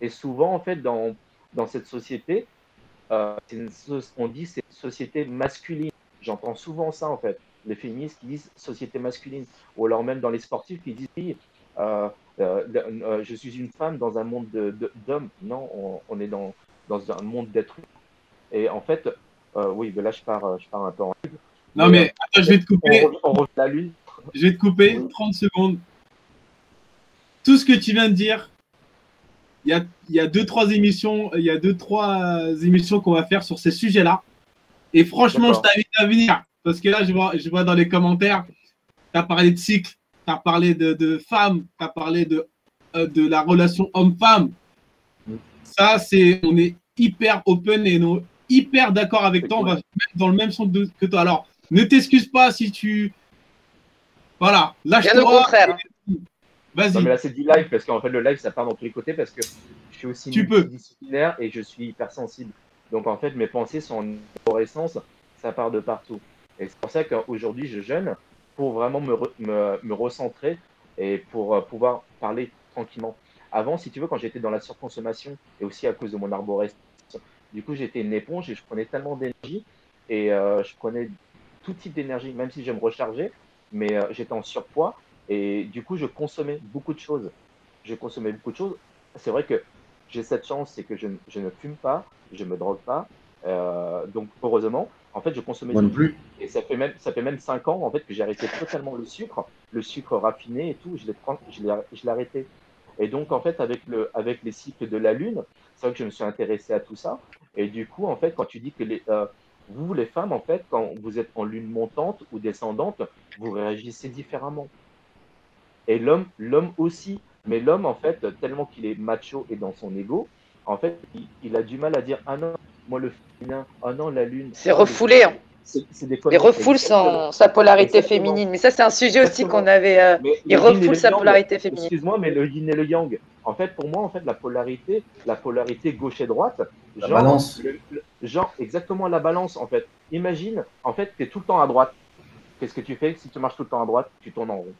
Et souvent, en fait, dans cette société, on dit c'est une société masculine. J'entends souvent ça, en fait. Les féministes qui disent société masculine. Ou alors même dans les sportifs qui disent oui, je suis une femme dans un monde d'hommes. Non, on est dans un monde d'êtres humains. Et en fait, oui, mais là, je pars un peu en live. Non, mais attends, je vais te couper. On revient à lui. Je vais te couper 30 secondes. Tout ce que tu viens de dire, il y a 2-3 émissions, qu'on va faire sur ces sujets-là. Et franchement, je t'invite à venir. Parce que là, je vois dans les commentaires, tu as parlé de cycle, tu as parlé de femmes, tu as parlé de la relation homme-femme. Ça, on est hyper open et hyper d'accord avec toi. Cool. On va se mettre dans le même sens que toi. Alors, ne t'excuse pas si tu... Voilà, lâche-toi. Bien au contraire. Vas-y. Non, mais là, c'est du live parce qu'en fait, le live, ça part dans tous les côtés parce que je suis aussi multidisciplinaire et je suis hypersensible. Donc, en fait, mes pensées sont en fluorescence, ça part de partout. Et c'est pour ça qu'aujourd'hui, je jeûne pour vraiment me recentrer et pour pouvoir parler tranquillement. Avant, si tu veux, quand j'étais dans la surconsommation et aussi à cause de mon arborescence, du coup, j'étais une éponge et je prenais tellement d'énergie et je prenais tout type d'énergie, même si je me rechargeais, mais j'étais en surpoids. Et du coup, je consommais beaucoup de choses. C'est vrai que j'ai cette chance, c'est que je ne fume pas, je ne me drogue pas. Donc, heureusement, en fait, je consommais Moi non plus. Et ça fait même 5 ans, en fait, que j'ai arrêté totalement le sucre raffiné et tout, je l'ai arrêté. Et donc, en fait, avec les cycles de la Lune, c'est vrai que je me suis intéressé à tout ça. Et du coup, en fait, quand tu dis que vous, les femmes, en fait, quand vous êtes en lune montante ou descendante, vous réagissez différemment. Et l'homme aussi. Mais l'homme, en fait, tellement qu'il est macho et dans son ego, en fait, il a du mal à dire « Ah non, moi le féminin, ah non, la lune… » C'est refoulé. Hein. Il refoule sa polarité féminine. Mais ça, c'est un sujet aussi qu'on avait… il refoule sa polarité féminine. Excuse-moi, mais le yin et le yang. En fait, pour moi, en fait, la polarité gauche et droite… La balance. Exactement la balance, en fait. Imagine, en fait, tu es tout le temps à droite. Qu'est-ce que tu fais si tu marches tout le temps à droite? Tu tournes en rond.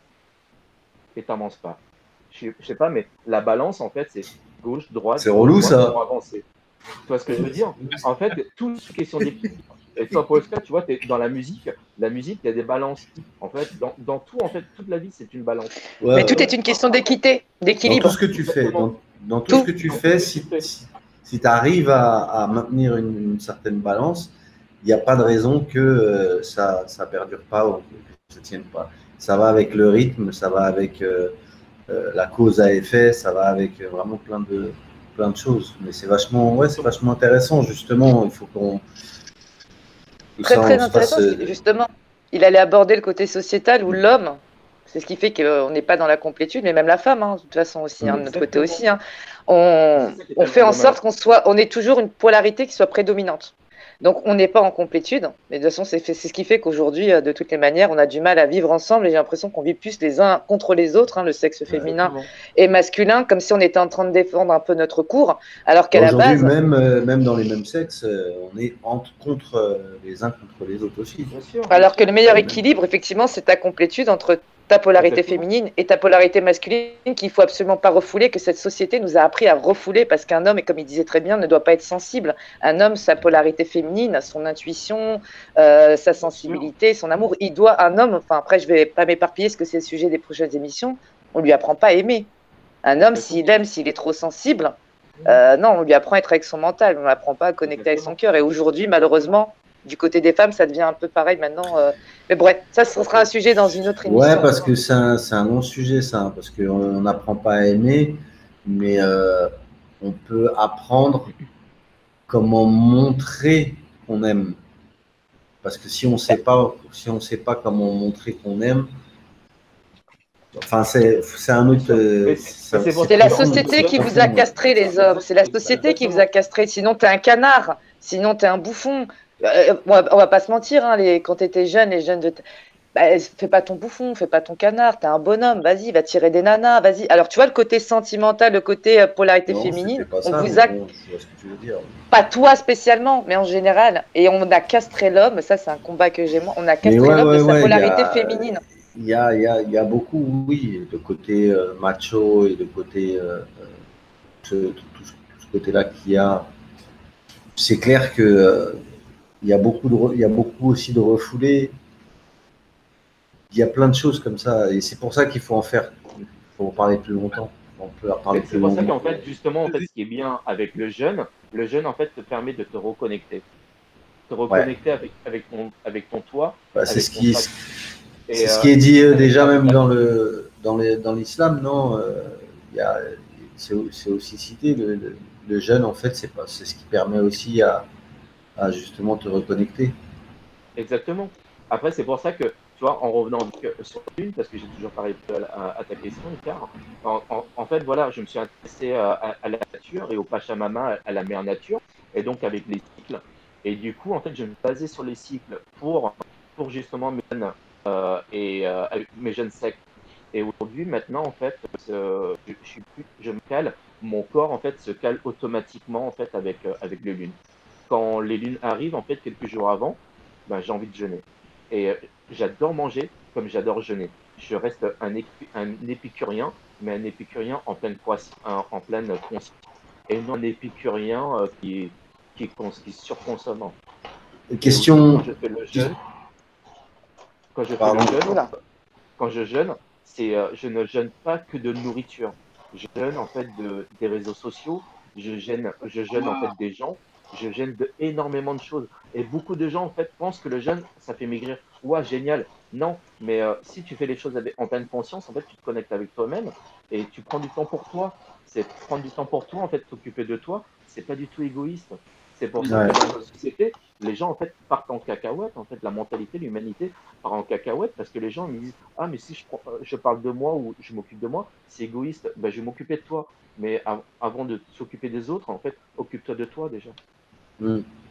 Et tu n'avances pas. Je sais pas, mais la balance, en fait, c'est gauche, droite. C'est relou, ça. Pour avancer. Tu vois ce que je veux dire? En fait, tout est question d'équilibre. Et toi, pour Oscar, tu vois, es dans la musique, il y a des balances. En fait, dans tout, en fait, toute la vie, c'est une balance. Ouais, mais tout est une question d'équité, d'équilibre. Dans tout ce que tu fais, dans tout ce que tu fais, si tu arrives à maintenir une certaine balance, il n'y a pas de raison que ça ne perdure pas ou que ça ne tienne pas. Ça va avec le rythme, ça va avec la cause à effet, ça va avec vraiment plein de choses. Mais c'est vachement intéressant, justement. Il faut qu'on. Très intéressant, justement. Il allait aborder le côté sociétal où l'homme, c'est ce qui fait qu'on n'est pas dans la complétude, mais même la femme, de toute façon aussi, de notre côté aussi. On fait en sorte on est toujours une polarité qui soit prédominante. Donc on n'est pas en complétude, mais de toute façon c'est ce qui fait qu'aujourd'hui, de toutes les manières, on a du mal à vivre ensemble et j'ai l'impression qu'on vit plus les uns contre les autres, le sexe féminin et masculin, comme si on était en train de défendre un peu notre cour, alors qu'à la base… Même dans les mêmes sexes, on est contre les uns contre les autres aussi. Alors que le meilleur équilibre, effectivement, c'est ta complétude entre ta polarité féminine et ta polarité masculine qu'il ne faut absolument pas refouler, que cette société nous a appris à refouler, parce qu'un homme, et comme il disait très bien, ne doit pas être sensible. Un homme, sa polarité féminine, son intuition, sa sensibilité, son amour, un homme, enfin après je ne vais pas m'éparpiller parce que c'est le sujet des prochaines émissions, on ne lui apprend pas à aimer. Un homme, s'il aime, s'il est trop sensible, non, on lui apprend à être avec son mental, on ne lui apprend pas à connecter avec son cœur. Et aujourd'hui, malheureusement, du côté des femmes, ça devient un peu pareil maintenant. Mais bref, ça, ce sera un sujet dans une autre émission. Ouais, parce que c'est un long sujet, ça, parce qu'on n'apprend pas à aimer, mais on peut apprendre comment montrer qu'on aime. Parce que si on sait pas comment montrer qu'on aime, enfin, c'est un autre. C'est la société qui vous a castré, les hommes. C'est la société qui vous a castré. Sinon, tu es un canard. Sinon, tu es un bouffon. On va pas se mentir, quand tu étais jeune, les jeunes fais pas ton bouffon, fais pas ton canard, t'es un bonhomme, vas-y, va tirer des nanas, vas-y. Alors tu vois le côté sentimental, le côté polarité féminine, pas toi spécialement, mais en général, et on a castré l'homme, ça c'est un combat que j'ai moi, on a castré l'homme de sa polarité féminine. Il y a beaucoup, oui, de côté macho et de côté tout ce côté-là qu'il y a. C'est clair que il y a beaucoup aussi de refoulés. Il y a plein de choses comme ça, et c'est pour ça qu'il faut en parler plus longtemps. C'est pour ça qu'en fait, justement, ce qui est bien avec le jeune en fait te permet de te reconnecter, avec ton toi. C'est ce qui est dit déjà même dans l'islam, non c'est aussi cité le jeune, en fait, c'est ce qui permet aussi à justement te reconnecter. Exactement. Après, c'est pour ça que, tu vois, en revenant sur une, parce que j'ai toujours pas répondu à ta question, car en fait, voilà, je me suis intéressé à la nature et au Pachamama, à la mère nature, et donc avec les cycles. Et du coup, en fait, je me basais sur les cycles pour justement mes jeunes avec mes jeunes sectes. Et aujourd'hui, maintenant, en fait, je me cale, mon corps, en fait, se cale automatiquement, en fait, avec les lunes. Quand les lunes arrivent, en fait, quelques jours avant, j'ai envie de jeûner. Et j'adore manger comme j'adore jeûner. Je reste un épicurien, mais un épicurien en pleine conscience. Et non un épicurien qui surconsomme. Question. Quand je fais le jeûne, quand je jeûne, je ne jeûne pas que de nourriture. Je jeûne en fait des réseaux sociaux. Je jeûne en fait des gens. Je jeûne énormément de choses. Et beaucoup de gens, en fait, pensent que le jeûne, ça fait maigrir. Ouais, génial. Non, mais si tu fais les choses en pleine conscience, en fait, tu te connectes avec toi-même et tu prends du temps pour toi. C'est prendre du temps pour toi, en fait, t'occuper de toi. C'est pas du tout égoïste. C'est pour ça que dans la société, les gens, en fait, partent en cacahuète. En fait, la mentalité, l'humanité part en cacahuète parce que les gens me disent « Ah, mais si je parle de moi ou je m'occupe de moi, c'est égoïste. Ben, je vais m'occuper de toi. » Mais avant de s'occuper des autres, en fait, occupe-toi de toi déjà.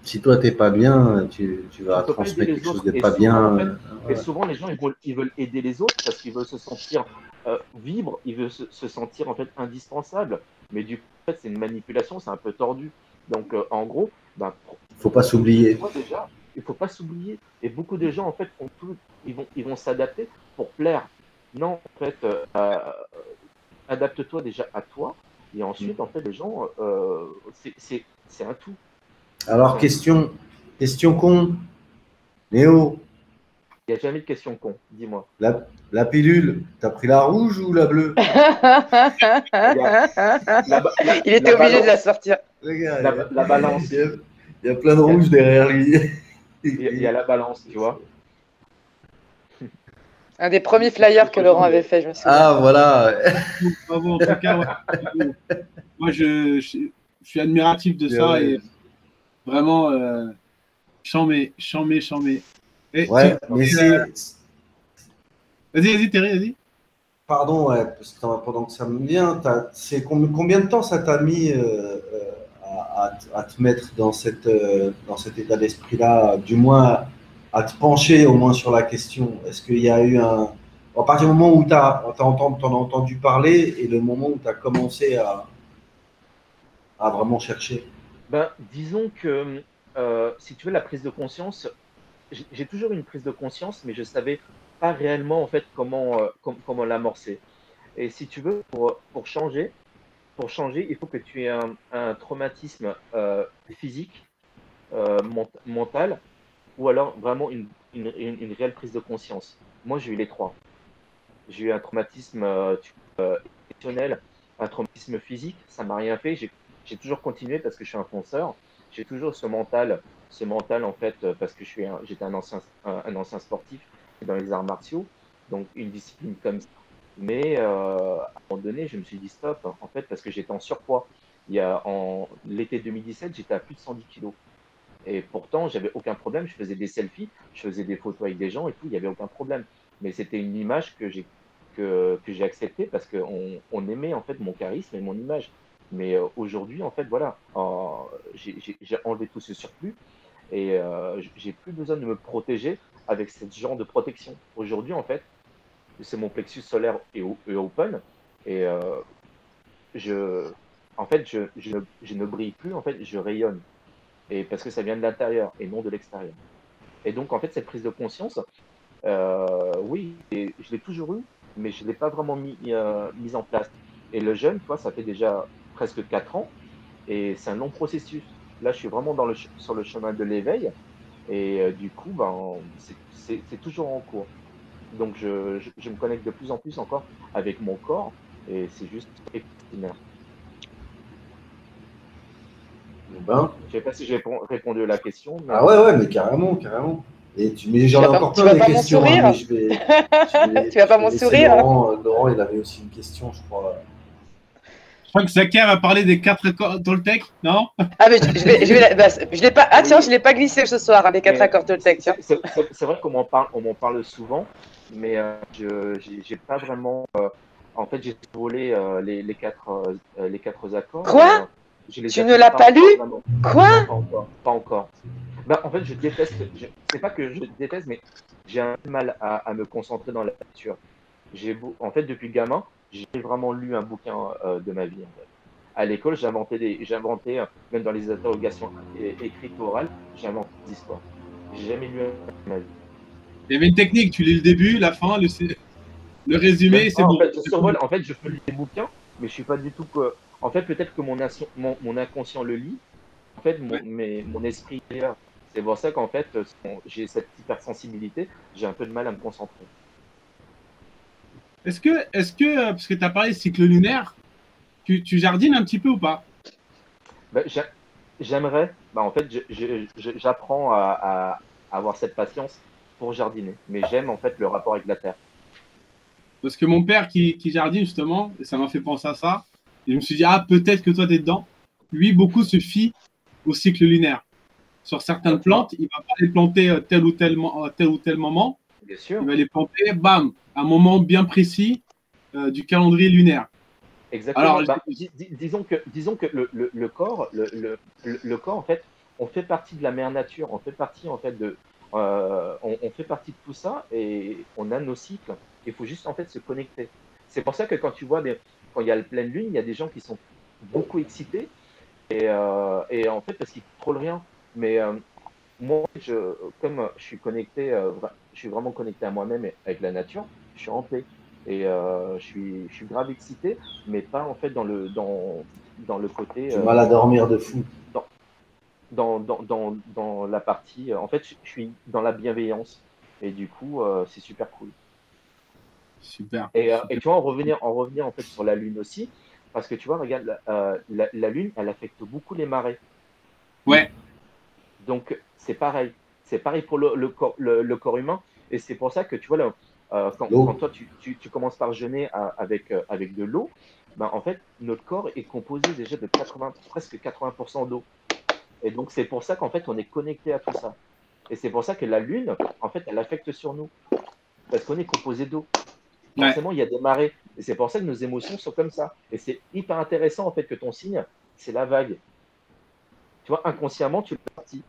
Si toi t'es pas bien, tu vas transmettre quelque chose de pas bien. Et souvent les gens ils veulent aider les autres parce qu'ils veulent se sentir vivre, ils veulent se sentir en fait indispensables. Mais du coup en fait, c'est une manipulation, c'est un peu tordu. Donc en gros, faut pas s'oublier. Il faut pas s'oublier. Et beaucoup de gens en fait font tout, ils vont s'adapter pour plaire. Non, en fait, adapte-toi déjà à toi. Et ensuite, en fait, les gens, C'est un tout. Alors, question con. Néo, Il n'y a jamais de question con, dis-moi. la pilule, t'as pris la rouge ou la bleue? Il était obligé de la sortir. Regarde, La balance. Il y a plein de rouge derrière lui. Il y a la balance, tu vois. Un des premiers flyers que Laurent avait fait, je me souviens. Ah, voilà. Bravo, en tout cas, ouais. Moi, je suis admiratif de ça Ouais. et vraiment, chambé. Et Ouais, mais c'est. Vas-y, Thierry, vas-y. Pardon, ouais, parce que pendant que ça me vient, c'est combien de temps ça t'a mis à te mettre dans cet état d'esprit-là, du moins à te pencher au moins sur la question? Est-ce qu'il y a eu un. À partir du moment où t'en as entendu parler et le moment où tu as commencé à vraiment chercher? Ben, disons que, si tu veux, la prise de conscience, j'ai toujours eu une prise de conscience, mais je ne savais pas réellement en fait comment l'amorcer. Et si tu veux, pour changer, il faut que tu aies un traumatisme physique, mental, ou alors vraiment une réelle prise de conscience. Moi, j'ai eu les trois. J'ai eu un traumatisme émotionnel, un traumatisme physique, ça m'a rien fait. J'ai toujours continué parce que je suis un fonceur. J'ai toujours ce mental en fait, parce que j'étais un ancien sportif dans les arts martiaux, donc une discipline comme ça. Mais à un moment donné, je me suis dit stop, en fait, parce que j'étais en surpoids. En l'été 2017, j'étais à plus de 110 kilos. Et pourtant, j'avais aucun problème. Je faisais des selfies, je faisais des photos avec des gens et tout, il n'y avait aucun problème. Mais c'était une image que j'ai acceptée parce qu'on aimait en fait mon charisme et mon image. Mais aujourd'hui, en fait, voilà, j'ai enlevé tout ce surplus et j'ai plus besoin de me protéger avec ce genre de protection. Aujourd'hui, en fait, c'est mon plexus solaire est open et en fait, je ne brille plus, en fait, je rayonne. Et parce que ça vient de l'intérieur et non de l'extérieur. Et donc, en fait, cette prise de conscience, oui, et je l'ai toujours eu, mais je ne l'ai pas vraiment mise en place. Et le jeûne, tu vois, ça fait déjà presque 4 ans, et c'est un long processus. Là, je suis vraiment sur le chemin de l'éveil, et du coup, ben, c'est toujours en cours. Donc, je me connecte de plus en plus encore avec mon corps, et c'est juste extraordinaire. Ben. Je ne sais pas si j'ai répondu à la question. Mais... Ah ouais, mais carrément. Mais j'en ai encore plein des questions. Mais tu vas pas mon sourire. Laurent, il avait aussi une question, je crois. Je crois que Zakia va parler des 4 accords Toltec, non? Ah, mais je l'ai pas. Ah, tiens, je l'ai pas glissé ce soir, les 4 accords Toltec. C'est vrai qu'on m'en parle souvent, mais je n'ai pas vraiment. En fait, j'ai volé les quatre accords. Quoi? Tu ne l'as pas lu? Quoi? Pas encore. Ben, en fait, je déteste. C'est pas que je déteste, mais j'ai un mal à me concentrer dans la lecture. En fait, depuis gamin, j'ai vraiment lu un bouquin de ma vie. En fait. À l'école, j'inventais, même dans les interrogations écrites orales, j'inventais des histoires. J'ai jamais lu un ma vie. Il y avait une technique, tu lis le début, la fin, le résumé, c'est bon. En fait, je survole, en fait, je peux lire des bouquins, mais je suis pas du tout que. En fait, peut-être que mon inconscient le lit. En fait, mon esprit est là. C'est pour ça qu'en fait, j'ai cette hypersensibilité, j'ai un peu de mal à me concentrer. Est-ce que parce que tu as parlé de cycle lunaire, tu jardines un petit peu ou pas? Ben, j'aimerais, en fait, j'apprends à avoir cette patience pour jardiner, mais j'aime en fait le rapport avec la terre. Parce que mon père qui jardine justement, et ça m'a fait penser à ça, et je me suis dit, ah, peut-être que toi, tu es dedans. Lui, beaucoup se fie au cycle lunaire. Sur certaines plantes, il ne va pas les planter tel ou tel moment. Bien sûr. Il va les planter, bam, à un moment bien précis du calendrier lunaire. Exactement. Alors, disons que le corps, le corps, en fait, on fait partie de la mère nature. On fait partie, en fait, on fait partie de tout ça et on a nos cycles. Il faut juste, en fait, se connecter. C'est pour ça que quand tu vois, quand il y a la pleine lune, il y a des gens qui sont beaucoup excités et en fait, parce qu'ils ne contrôlent rien. Mais moi, comme je suis connecté, je suis vraiment connecté à moi-même et avec la nature, je suis en paix. Et je suis grave excité, mais pas en fait dans le côté. J'ai mal à dormir de fou. dans la partie. En fait, je suis dans la bienveillance. Et du coup, c'est super cool. Super. Et tu vois, en revenir en fait sur la Lune aussi, parce que tu vois, regarde, la Lune, elle affecte beaucoup les marées. Ouais. Donc, c'est pareil. C'est pareil pour le corps humain. Et c'est pour ça que, tu vois, là, quand toi, tu commences par jeûner avec de l'eau, ben, en fait, notre corps est composé déjà de presque 80% d'eau. Et donc, c'est pour ça qu'en fait, on est connecté à tout ça. Et c'est pour ça que la Lune, en fait, elle affecte sur nous. Parce qu'on est composé d'eau. Forcément, il y a des marées. Et c'est pour ça que nos émotions sont comme ça. Et c'est hyper intéressant, en fait, que ton signe, c'est la vague. Tu vois, inconsciemment, tu es parti.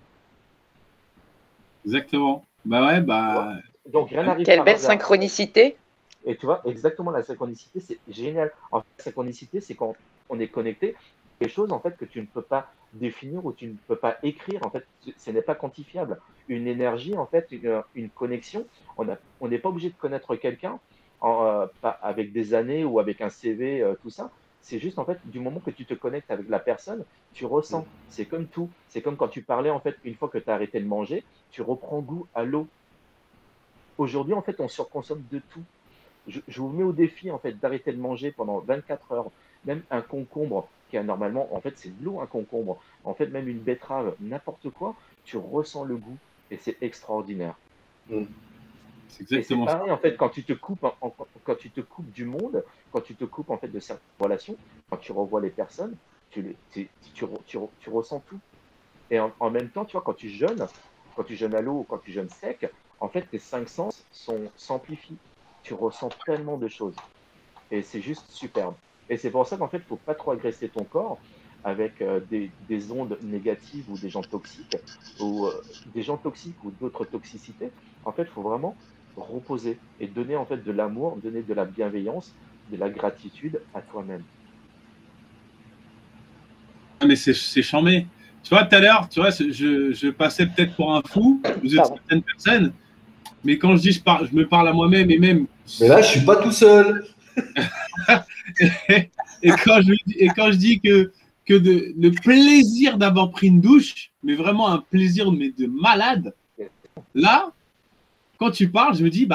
Exactement. Bah ouais, bah. Donc, rien n'arrive. Quelle belle synchronicité. Et tu vois, exactement, la synchronicité, c'est génial. En fait, la synchronicité, c'est quand on est connecté, des choses, en fait, que tu ne peux pas définir ou tu ne peux pas écrire. En fait, ce n'est pas quantifiable. Une énergie, en fait, une connexion, on n'est pas obligé de connaître quelqu'un avec des années ou avec un CV, tout ça. C'est juste, en fait, du moment que tu te connectes avec la personne, tu ressens. C'est comme tout. C'est comme quand tu parlais, en fait, une fois que tu as arrêté de manger, tu reprends goût à l'eau. Aujourd'hui, en fait, on surconsomme de tout. Je vous mets au défi, en fait, d'arrêter de manger pendant 24 heures. Même un concombre, qui a normalement, en fait, c'est de l'eau, un concombre. En fait, même une betterave, n'importe quoi, tu ressens le goût et c'est extraordinaire. C'est exactement ça. En fait, quand tu te coupes, quand tu te coupes du monde, quand tu te coupes en fait de certaines relations, quand tu revois les personnes, tu ressens tout. Et en même temps, tu vois, quand tu jeûnes à l'eau ou quand tu jeûnes sec, en fait, tes 5 sens s'amplifient. Tu ressens tellement de choses. Et c'est juste superbe. Et c'est pour ça qu'en fait, il ne faut pas trop agresser ton corps avec des ondes négatives ou des gens toxiques ou d'autres toxicités. En fait, il faut vraiment reposer et donner en fait de l'amour, donner de la bienveillance, de la gratitude à toi-même. Mais c'est charmé. Tu vois, tout à l'heure, tu vois, je passais peut-être pour un fou de certaines personnes, mais quand je dis je me parle à moi-même et même. Mais là, je suis pas tout seul. et quand je dis que le plaisir d'avoir pris une douche, mais vraiment un plaisir de malade, là, quand tu parles, je me dis,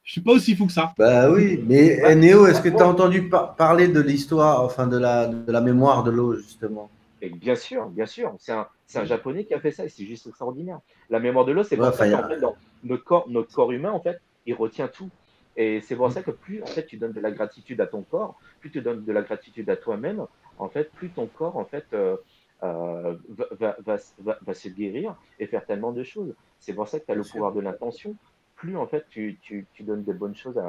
je suis pas aussi fou que ça. Bah oui, mais Néo, est-ce que tu as entendu parler de l'histoire, enfin de la mémoire de l'eau, justement? Et bien sûr, bien sûr. C'est un Japonais qui a fait ça et c'est juste extraordinaire. La mémoire de l'eau, c'est pour ça qu'en fait, dans notre corps humain, en fait, il retient tout. Et c'est pour ça que plus en fait, tu donnes de la gratitude à ton corps, plus tu donnes de la gratitude à toi-même, en fait, plus ton corps en fait, va se guérir et faire tellement de choses. C'est pour ça que tu as le pouvoir de l'intention. Plus en fait, tu donnes de bonnes choses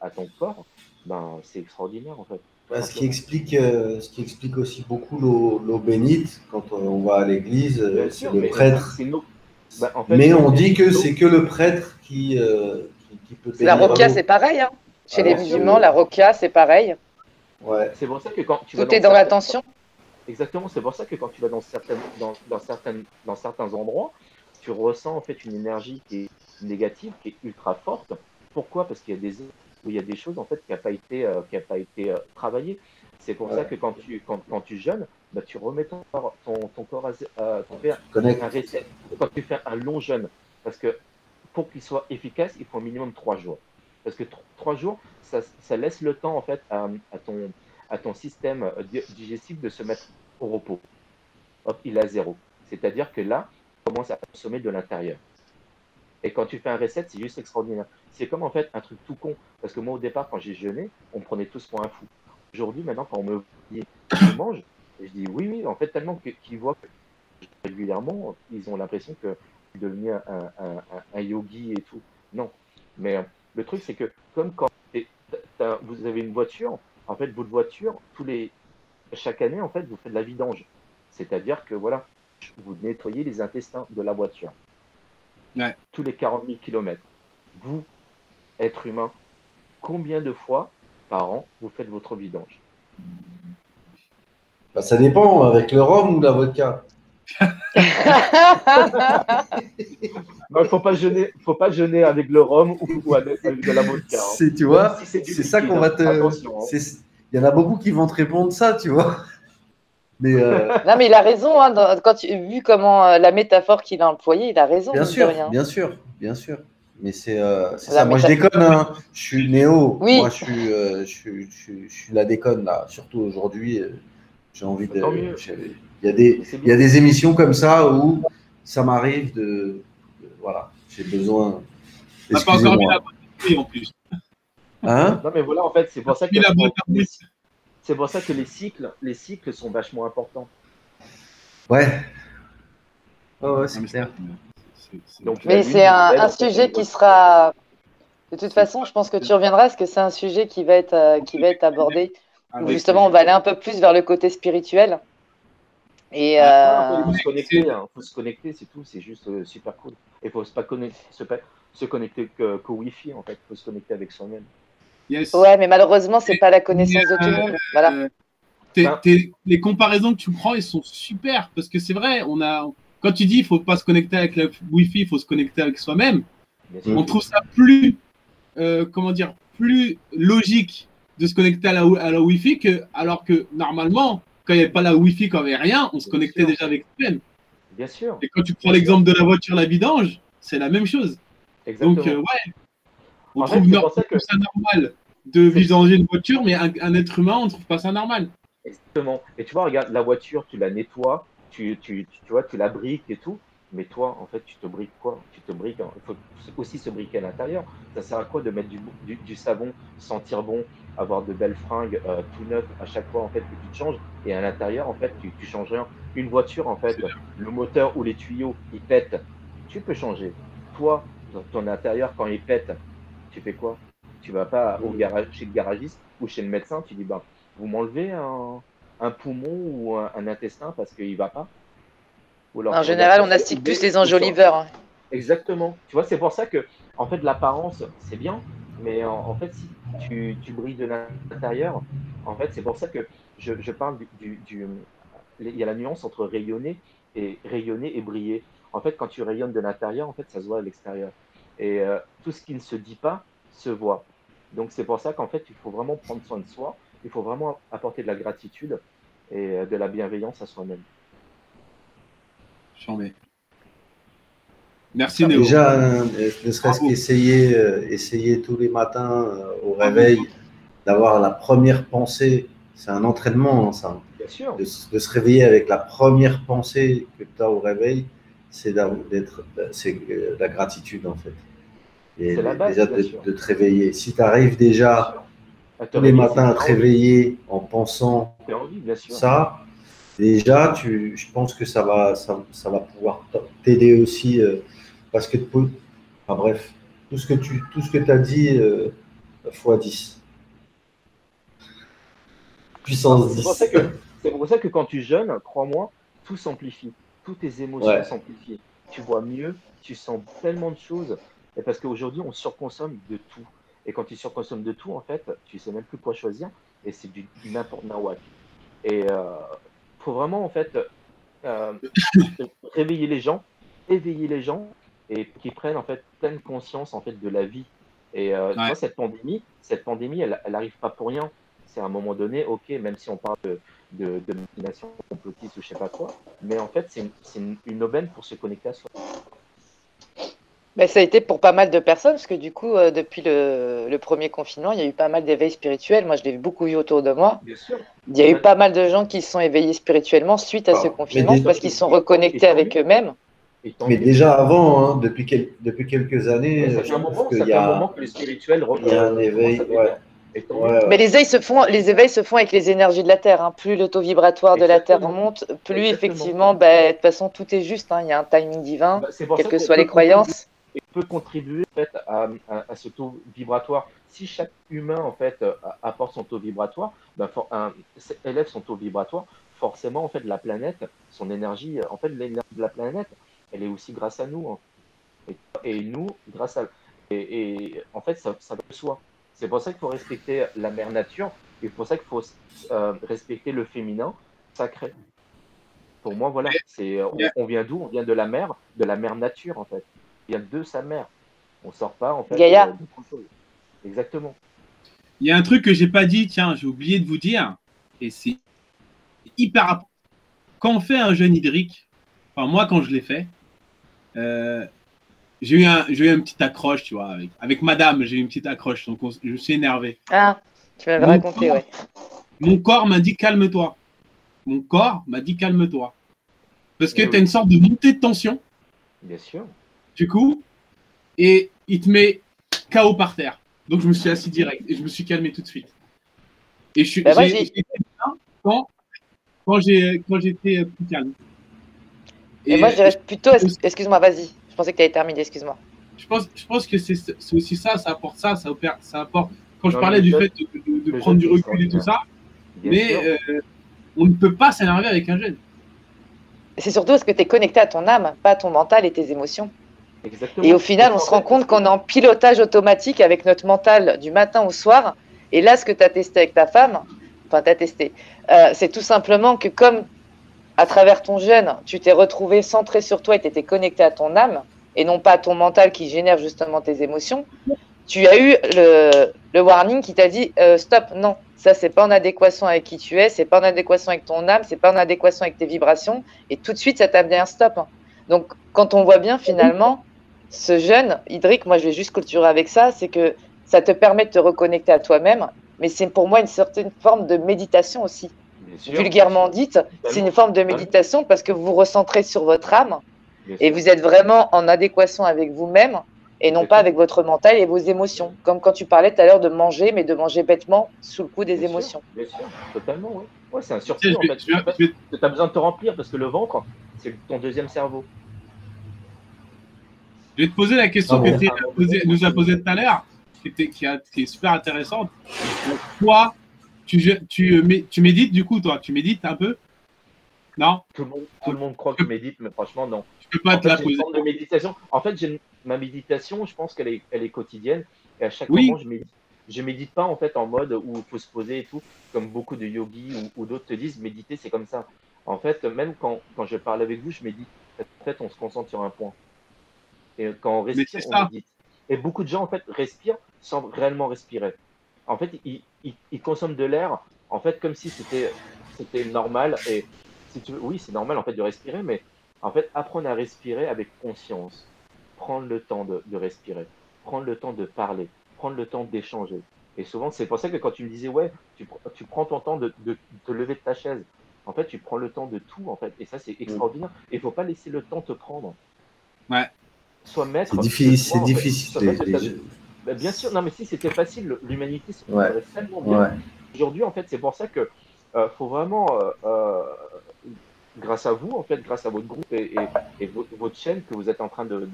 à ton corps, ben, c'est extraordinaire en fait. Ce qui explique aussi beaucoup l'eau bénite quand on va à l'église, c'est le prêtre. En fait, mais on dit que c'est que le prêtre qui peut bénir. La roquia, c'est pareil. Hein. Chez les musulmans, la roquia, c'est pareil. Ouais. C'est pour ça que quand tu tout est dans l'attention. Exactement. C'est pour ça que quand tu vas dans certains endroits, tu ressens en fait une énergie qui est négative, qui est ultra forte. Pourquoi? Parce qu'il y a des choses en fait qui n'a pas été travaillées. C'est pour ça que quand tu jeûnes, bah, tu remets ton corps à faire un reset. Quand tu fais un long jeûne, parce que pour qu'il soit efficace, il faut au minimum 3 jours. Parce que 3 jours, ça laisse le temps en fait à ton système digestif de se mettre au repos. Hop, il est à 0. C'est-à-dire que là, il commence à consommer de l'intérieur. Et quand tu fais un reset, c'est juste extraordinaire. C'est comme en fait un truc tout con. Parce que moi, au départ, quand j'ai jeûné, on me prenait tous pour un fou. Aujourd'hui, maintenant, quand on me dit je mange, je dis oui, en fait, tellement qu'ils voient que régulièrement, ils ont l'impression que je suis devenu un yogi et tout. Non. Mais le truc, c'est que comme quand vous avez une voiture, en fait, votre voiture, chaque année, en fait, vous faites de la vidange. C'est-à-dire que voilà, vous nettoyez les intestins de la voiture. Ouais. Tous les 40 000 km. Vous, être humain, combien de fois par an vous faites votre vidange? Bah, ça dépend, avec le rhum ou la vodka. Non, il ne faut pas jeûner avec le rhum ou avec de la vodka. Hein. Tu vois, c'est ça qu'on va te. Attention, hein. Il y en a beaucoup qui vont te répondre ça, tu vois. Mais Non, mais il a raison. Hein, vu comment la métaphore qu'il a employée, il a raison. bien mine de sûr, rien. bien sûr, bien sûr. Mais c'est La ça. Moi, je métaphore. déconne. Hein. Je suis néo. Oui. Moi, je suis la déconne là. Surtout aujourd'hui, j'ai envie Tant de. mieux. Il y a Mais c'est il y a bien. des émissions comme ça où ça m'arrive voilà. J'ai besoin. T'as pas encore mis la Excusez-moi. bonne oui, en plus. Hein? Non, mais voilà, en fait, c'est pour ça que Mis la bonne oui. c'est pour ça que les cycles sont vachement importants. Ouais. Ouais, c'est clair. Donc, Mais c'est un sujet qui sera. De toute façon, je pense que tu reviendras parce que c'est un sujet qui va être abordé. Où justement, on va aller un peu plus vers le côté spirituel. Et il faut se connecter, faut se connecter, c'est tout, c'est juste super cool. Et il faut pas se connecter qu'au Wi-Fi, en fait, il faut se connecter avec soi-même. Yes. Ouais, mais malheureusement, c'est pas la connaissance de tout le monde. Voilà. Les comparaisons que tu prends, elles sont super parce que c'est vrai, quand tu dis il faut pas se connecter avec le Wi-Fi, il faut se connecter avec soi-même. On trouve ça plus, plus logique de se connecter à la Wi-Fi alors que normalement, quand il n'y avait pas la Wi-Fi, quand il n'y avait rien, on se connectait déjà avec soi-même. Bien sûr. Et quand tu prends l'exemple de la voiture, la vidange, c'est la même chose. Exactement. Donc, on trouve ça normal de vidanger une voiture, mais un être humain, on ne trouve pas ça normal. Exactement. Et tu vois, regarde, la voiture, tu la nettoies, tu vois, tu la briques et tout. Mais toi, en fait, tu te briques quoi? Tu te briques. Il faut aussi se briquer à l'intérieur. Ça sert à quoi de mettre du savon, sentir bon, avoir de belles fringues tout neuves à chaque fois en fait que tu te changes. Et à l'intérieur, en fait, tu changes rien. Une voiture, en fait, le moteur ou les tuyaux, ils pètent. Tu peux changer. Toi, ton intérieur, quand il pète, tu fais quoi? Tu vas pas chez le garagiste ou chez le médecin, tu dis bah vous m'enlevez un poumon ou un intestin parce qu'il ne va pas. Ou alors, en général, on astique plus les enjoliveurs. Hein. Exactement. Tu vois, c'est pour ça que, en fait, l'apparence, c'est bien, mais en fait, si tu brilles de l'intérieur, en fait, c'est pour ça que je parle il y a la nuance entre rayonner et briller. En fait, quand tu rayonnes de l'intérieur, en fait, ça se voit à l'extérieur. Et tout ce qui ne se dit pas se voit. Donc, c'est pour ça qu'en fait, il faut vraiment prendre soin de soi. Il faut vraiment apporter de la gratitude et de la bienveillance à soi-même. Merci Néo. Déjà, ne serait-ce qu'essayer tous les matins au réveil, d'avoir la première pensée, c'est un entraînement, hein, ça. Bien sûr. De se réveiller avec la première pensée que tu as au réveil, c'est la gratitude en fait. Et c'est la base, déjà de te réveiller. Si tu arrives déjà tous les matins à te réveiller en pensant ça, déjà, je pense que ça va pouvoir t'aider aussi parce que bref, tout ce que tu as dit fois 10. Puissance 10. C'est pour ça que quand tu jeûnes, crois-moi, tout s'amplifie. Toutes tes émotions s'amplifient. Tu vois mieux, tu sens tellement de choses. Et parce qu'aujourd'hui, on surconsomme de tout. Et quand tu surconsommes de tout, en fait, tu ne sais même plus quoi choisir. Et c'est du n'importe nawak. Et faut vraiment, en fait, réveiller les gens, éveiller les gens et qu'ils prennent, en fait, pleine conscience, en fait, de la vie. Et tu vois, cette pandémie, elle n'arrive pas pour rien. C'est à un moment donné, ok, même si on parle de machination complotiste ou je sais pas quoi, mais en fait, c'est une aubaine pour se connecter à soi. Ben, ça a été pour pas mal de personnes, parce que du coup, depuis le premier confinement, il y a eu pas mal d'éveils spirituels. Moi, je l'ai beaucoup vu autour de moi. Bien sûr. Il y a eu pas mal de gens qui se sont éveillés spirituellement suite à ce confinement, parce qu'ils se sont reconnectés avec eux-mêmes. Mais déjà avant, hein, depuis quelques années, ça fait un moment que le spirituel il y a un éveil. Mais les éveils se font avec les énergies de la Terre. Hein. Plus le taux vibratoire de la Terre monte, plus effectivement, de toute façon, tout est juste. Hein. Il y a un timing divin, quelles que soient les croyances. Et peut contribuer en fait, à ce taux vibratoire. Si chaque humain en fait apporte son taux vibratoire, élève son taux vibratoire, forcément en fait la planète, son énergie, en fait l'énergie de la planète, elle est aussi grâce à nous. Hein. Et nous, grâce à et en fait ça va de soi. C'est pour ça qu'il faut respecter la mère nature. Et c'est pour ça qu'il faut respecter le féminin sacré. Pour moi, voilà, on vient d'où? On vient de la mère nature en fait. Il vient de sa mère. On sort pas en fait Gaïa. Exactement. Il y a un truc que j'ai pas dit, tiens, j'ai oublié de vous dire, et c'est hyper important. quand on fait un jeûne hydrique, enfin moi quand je l'ai fait, j'ai eu un petit accroche, tu vois, avec madame, j'ai eu une petite accroche, donc je me suis énervé. Ah, tu m'avais raconté, ouais. Mon corps m'a dit calme-toi. Mon corps m'a dit calme-toi. Parce que tu as une sorte de montée de tension. Bien sûr. Du coup, et il te met KO par terre. Donc je me suis assis direct et je me suis calmé tout de suite. Et j'ai été bien quand j'étais plus calme. Et moi, je dirais plutôt, excuse-moi, vas-y. Je pensais que tu avais terminé, excuse-moi. Je pense que c'est aussi ça apporte ça, ça apporte. Quand je parlais du fait de prendre du recul et tout ça, mais on ne peut pas s'énerver avec un jeune. C'est surtout parce que tu es connecté à ton âme, pas à ton mental et tes émotions. Exactement. Et au final, on se rend compte qu'on est en pilotage automatique avec notre mental du matin au soir. Et là, ce que tu as testé avec ta femme, enfin, tu as testé, c'est tout simplement que comme à travers ton jeûne, tu t'es retrouvé centré sur toi et tu étais connecté à ton âme et non pas à ton mental qui génère justement tes émotions, tu as eu le warning qui t'a dit stop, non, ça c'est pas en adéquation avec qui tu es, c'est pas en adéquation avec ton âme, c'est pas en adéquation avec tes vibrations et tout de suite ça t'a dit un stop. Donc quand on voit bien finalement ce jeûne hydrique, moi je vais juste clôturer avec ça, c'est que ça te permet de te reconnecter à toi-même, mais c'est pour moi une certaine forme de méditation aussi. Vulgairement dite, c'est une forme de méditation parce que vous vous recentrez sur votre âme et vous êtes vraiment en adéquation avec vous-même et non pas avec votre mental et vos émotions. Comme quand tu parlais tout à l'heure de manger, mais de manger bêtement sous le coup des émotions. Bien sûr, totalement, oui. Ouais, c'est un surplus en fait. Tu as besoin de te remplir parce que le ventre, c'est ton deuxième cerveau. Je vais te poser la question que tu nous as posée tout à l'heure, qui est super intéressante. Toi, tu médites du coup, toi? Tu médites un peu? Non? Tout le monde croit que je médite, mais franchement, non. Je peux pas te la poser. Une forme de méditation. En fait, ma méditation, je pense qu'elle est quotidienne. Et à chaque moment, je médite. Je médite pas en fait en mode où il faut se poser et tout, comme beaucoup de yogis ou d'autres te disent, méditer, c'est comme ça. En fait, même quand je parle avec vous, je médite. En fait, on se concentre sur un point. Et quand on respire, on médite. Et beaucoup de gens, en fait, respirent sans réellement respirer. En fait, ils consomment de l'air, en fait, comme si c'était normal. Et si tu veux, oui, c'est normal, en fait, de respirer, mais en fait, apprendre à respirer avec conscience. Prendre le temps de respirer. Prendre le temps de parler. Prendre le temps d'échanger. Et souvent, c'est pour ça que quand tu me disais, ouais, tu prends ton temps de te lever de ta chaise. En fait, tu prends le temps de tout, en fait. Et ça, c'est extraordinaire. Et il ne faut pas laisser le temps te prendre. Ouais. Sois maître. C'est difficile. C'est difficile. Bien sûr, non, mais si c'était facile, l'humanité serait tellement bien. Ouais. Aujourd'hui, en fait, c'est pour ça que faut vraiment, grâce à vous, en fait, grâce à votre groupe et votre chaîne que vous êtes en train de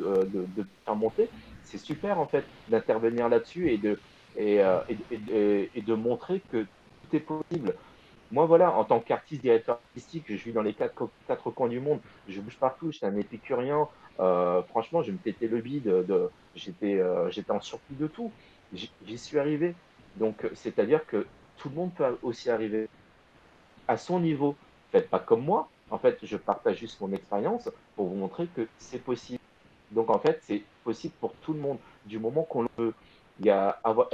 faire monter, c'est super, en fait, d'intervenir là-dessus et de montrer que tout est possible. Moi, voilà, en tant qu'artiste, directeur artistique, je vis dans les quatre coins du monde, je bouge partout, je suis un épicurien. Franchement, je me pétais le bide, j'étais en surplus de tout. J'y suis arrivé. Donc, c'est-à-dire que tout le monde peut aussi arriver à son niveau. Faites pas comme moi. En fait, je partage juste mon expérience pour vous montrer que c'est possible. Donc, en fait, c'est possible pour tout le monde, du moment qu'on le veut. Il y a avoir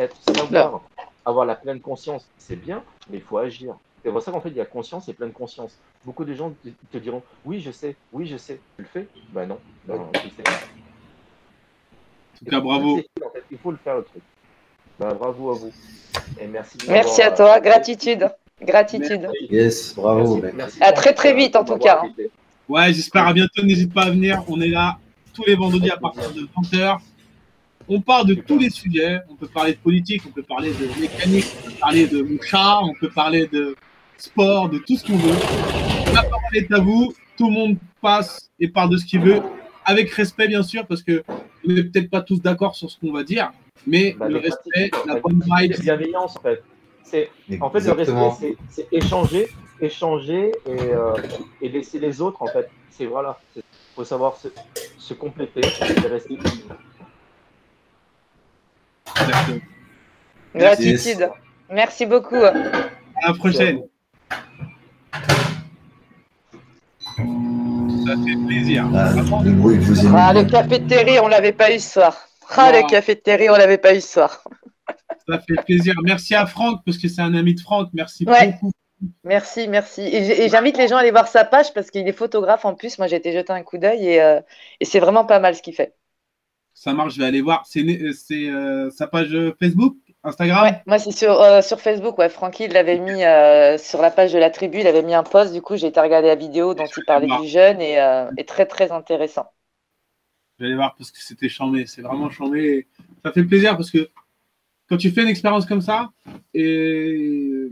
la pleine conscience, c'est bien, mais il faut agir. C'est pour ça qu'en fait, il y a conscience et pleine conscience. Beaucoup de gens te diront oui, je sais. Tu le fais? Ben non, tu sais pas. En tout cas, bravo. En fait, il faut le faire le truc. Ben, bravo à vous. Et merci. Merci à toi, gratitude. Gratitude. Merci. Yes, bravo. Merci à très vite en tout cas. Ouais, j'espère à bientôt. N'hésite pas à venir. On est là tous les vendredis à partir de 20h. On parle de tous les sujets. On peut parler de politique, on peut parler de mécanique, on peut parler de chat, on peut parler de sport, de tout ce qu'on veut. La parole est à vous. Tout le monde passe et parle de ce qu'il veut, avec respect bien sûr, parce que on n'est peut-être pas tous d'accord sur ce qu'on va dire, mais le respect, la bonne vibe, la bienveillance en fait. En fait, le respect, c'est échanger et laisser les autres en fait. C'est voilà, il faut savoir se compléter et rester unis. Gratitude. Merci beaucoup. À la prochaine. Ça fait plaisir. Le café de Terry, on l'avait pas eu ce soir. Le café de Terry, on l'avait pas eu ce soir. Ça fait plaisir. Merci à Franck, parce que c'est un ami de Franck. Merci beaucoup. Merci, merci. Et j'invite les gens à aller voir sa page parce qu'il est photographe en plus. Moi, j'ai été jeter un coup d'œil et c'est vraiment pas mal ce qu'il fait. Ça marche, je vais aller voir. C'est sa page Facebook, Instagram? Ouais, moi, c'est sur Facebook. Ouais, Francky, il l'avait mis sur la page de la tribu. Il avait mis un post. Du coup, j'ai été regarder la vidéo dont il parlait du jeûne et très, très intéressant. Je vais aller voir parce que c'était chambé. C'est vraiment chambé. Ça fait plaisir parce que quand tu fais une expérience comme ça, et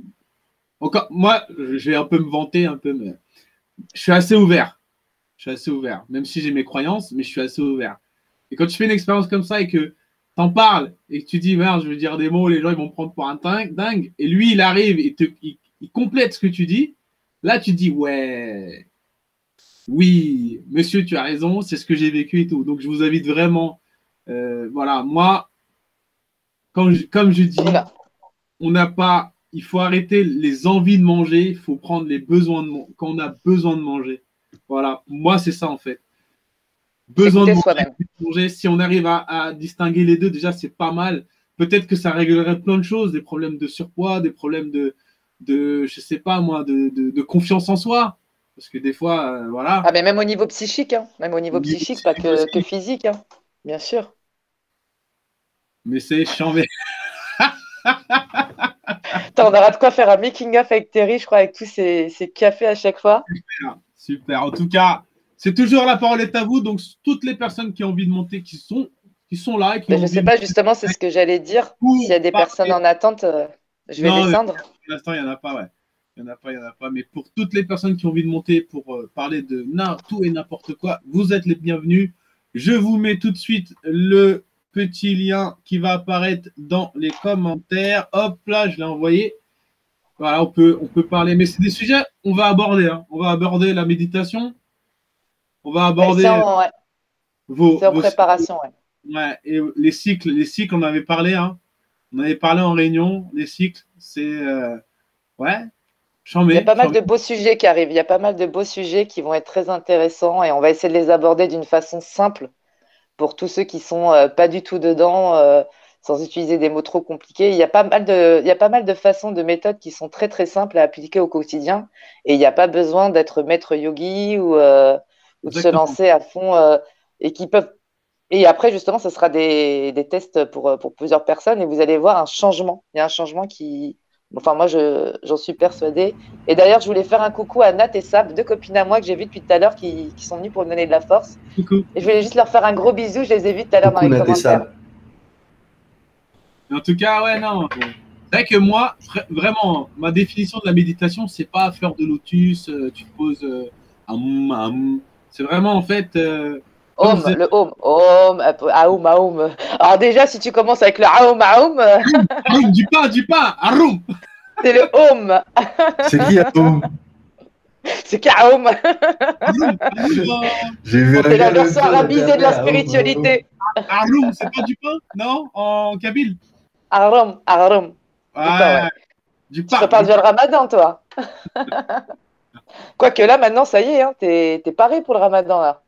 encore, moi, je vais un peu me vanter, un peu, mais je suis assez ouvert. Je suis assez ouvert. Même si j'ai mes croyances, mais je suis assez ouvert. Et quand tu fais une expérience comme ça et que t'en parles et que tu dis, merde, je vais dire des mots, les gens ils vont me prendre pour un dingue, et lui il arrive et il complète ce que tu dis, là tu te dis, ouais, oui, monsieur, tu as raison, c'est ce que j'ai vécu et tout. Donc je vous invite vraiment, voilà, moi, comme je dis, on n'a pas, il faut arrêter les envies de manger, il faut prendre les besoins quand on a besoin de manger. Voilà, moi c'est ça en fait. Besoin de manger, si on arrive à distinguer les deux, déjà c'est pas mal. Peut-être que ça réglerait plein de choses, des problèmes de surpoids, des problèmes je sais pas moi, de confiance en soi. Parce que des fois, voilà. Ah, mais même au niveau psychique, hein. Même au niveau psychique, pas que physique, hein. Bien sûr. Mais c'est chambé. On aura de quoi faire un making-of avec Terry, je crois, avec tous ces cafés à chaque fois. Super, super. En tout cas, c'est toujours la parole est à vous. Donc, toutes les personnes qui ont envie de monter, qui sont là. Je ne sais pas, justement, c'est ce que j'allais dire. S'il y a des personnes en attente, je vais descendre. Pour l'instant, il n'y en a pas, ouais. Il n'y en a pas. Mais pour toutes les personnes qui ont envie de monter pour parler de tout et n'importe quoi, vous êtes les bienvenus. Je vous mets tout de suite le petit lien qui va apparaître dans les commentaires. Hop là, je l'ai envoyé. Voilà, on peut parler. Mais c'est des sujets on va aborder. Hein. On va aborder la méditation. On va aborder vos préparations. Ouais, et les cycles, on avait parlé. Hein. On avait parlé en réunion. Les cycles, c'est ouais. Il y a pas mal de beaux sujets qui arrivent. Il y a pas mal de beaux sujets qui vont être très intéressants et on va essayer de les aborder d'une façon simple pour tous ceux qui sont pas du tout dedans, sans utiliser des mots trop compliqués. Il y a pas mal de façons, de méthodes qui sont très très simples à appliquer au quotidien et il n'y a pas besoin d'être maître yogi ou de se lancer à fond et qui peuvent. Et après, justement, ce sera des tests pour plusieurs personnes et vous allez voir un changement. Il y a un changement qui. Enfin, moi, j'en suis persuadée. Et d'ailleurs, je voulais faire un coucou à Nat et Sab, deux copines à moi que j'ai vues depuis tout à l'heure qui sont venues pour me donner de la force. Coucou. Et je voulais juste leur faire un gros bisou. Je les ai vues tout à l'heure dans les commentaires. En tout cas, ouais, non. C'est vrai que moi, vraiment, ma définition de la méditation, c'est pas fleur de lotus, tu te poses c'est vraiment, en fait. Le home. Aoum, aoum. Alors, déjà, si tu commences avec le aoum, aoum. Aoum, dis pas, aroum. C'est le home. C'est qui aoum? C'est Kaoum. C'est la version arabisée de la spiritualité. Aroum, c'est pas du pain, non? En kabyle? Aroum. Ouais. Tu prépares déjà le ramadan, toi. Quoique là, maintenant, ça y est, hein, t'es paré pour le ramadan, là.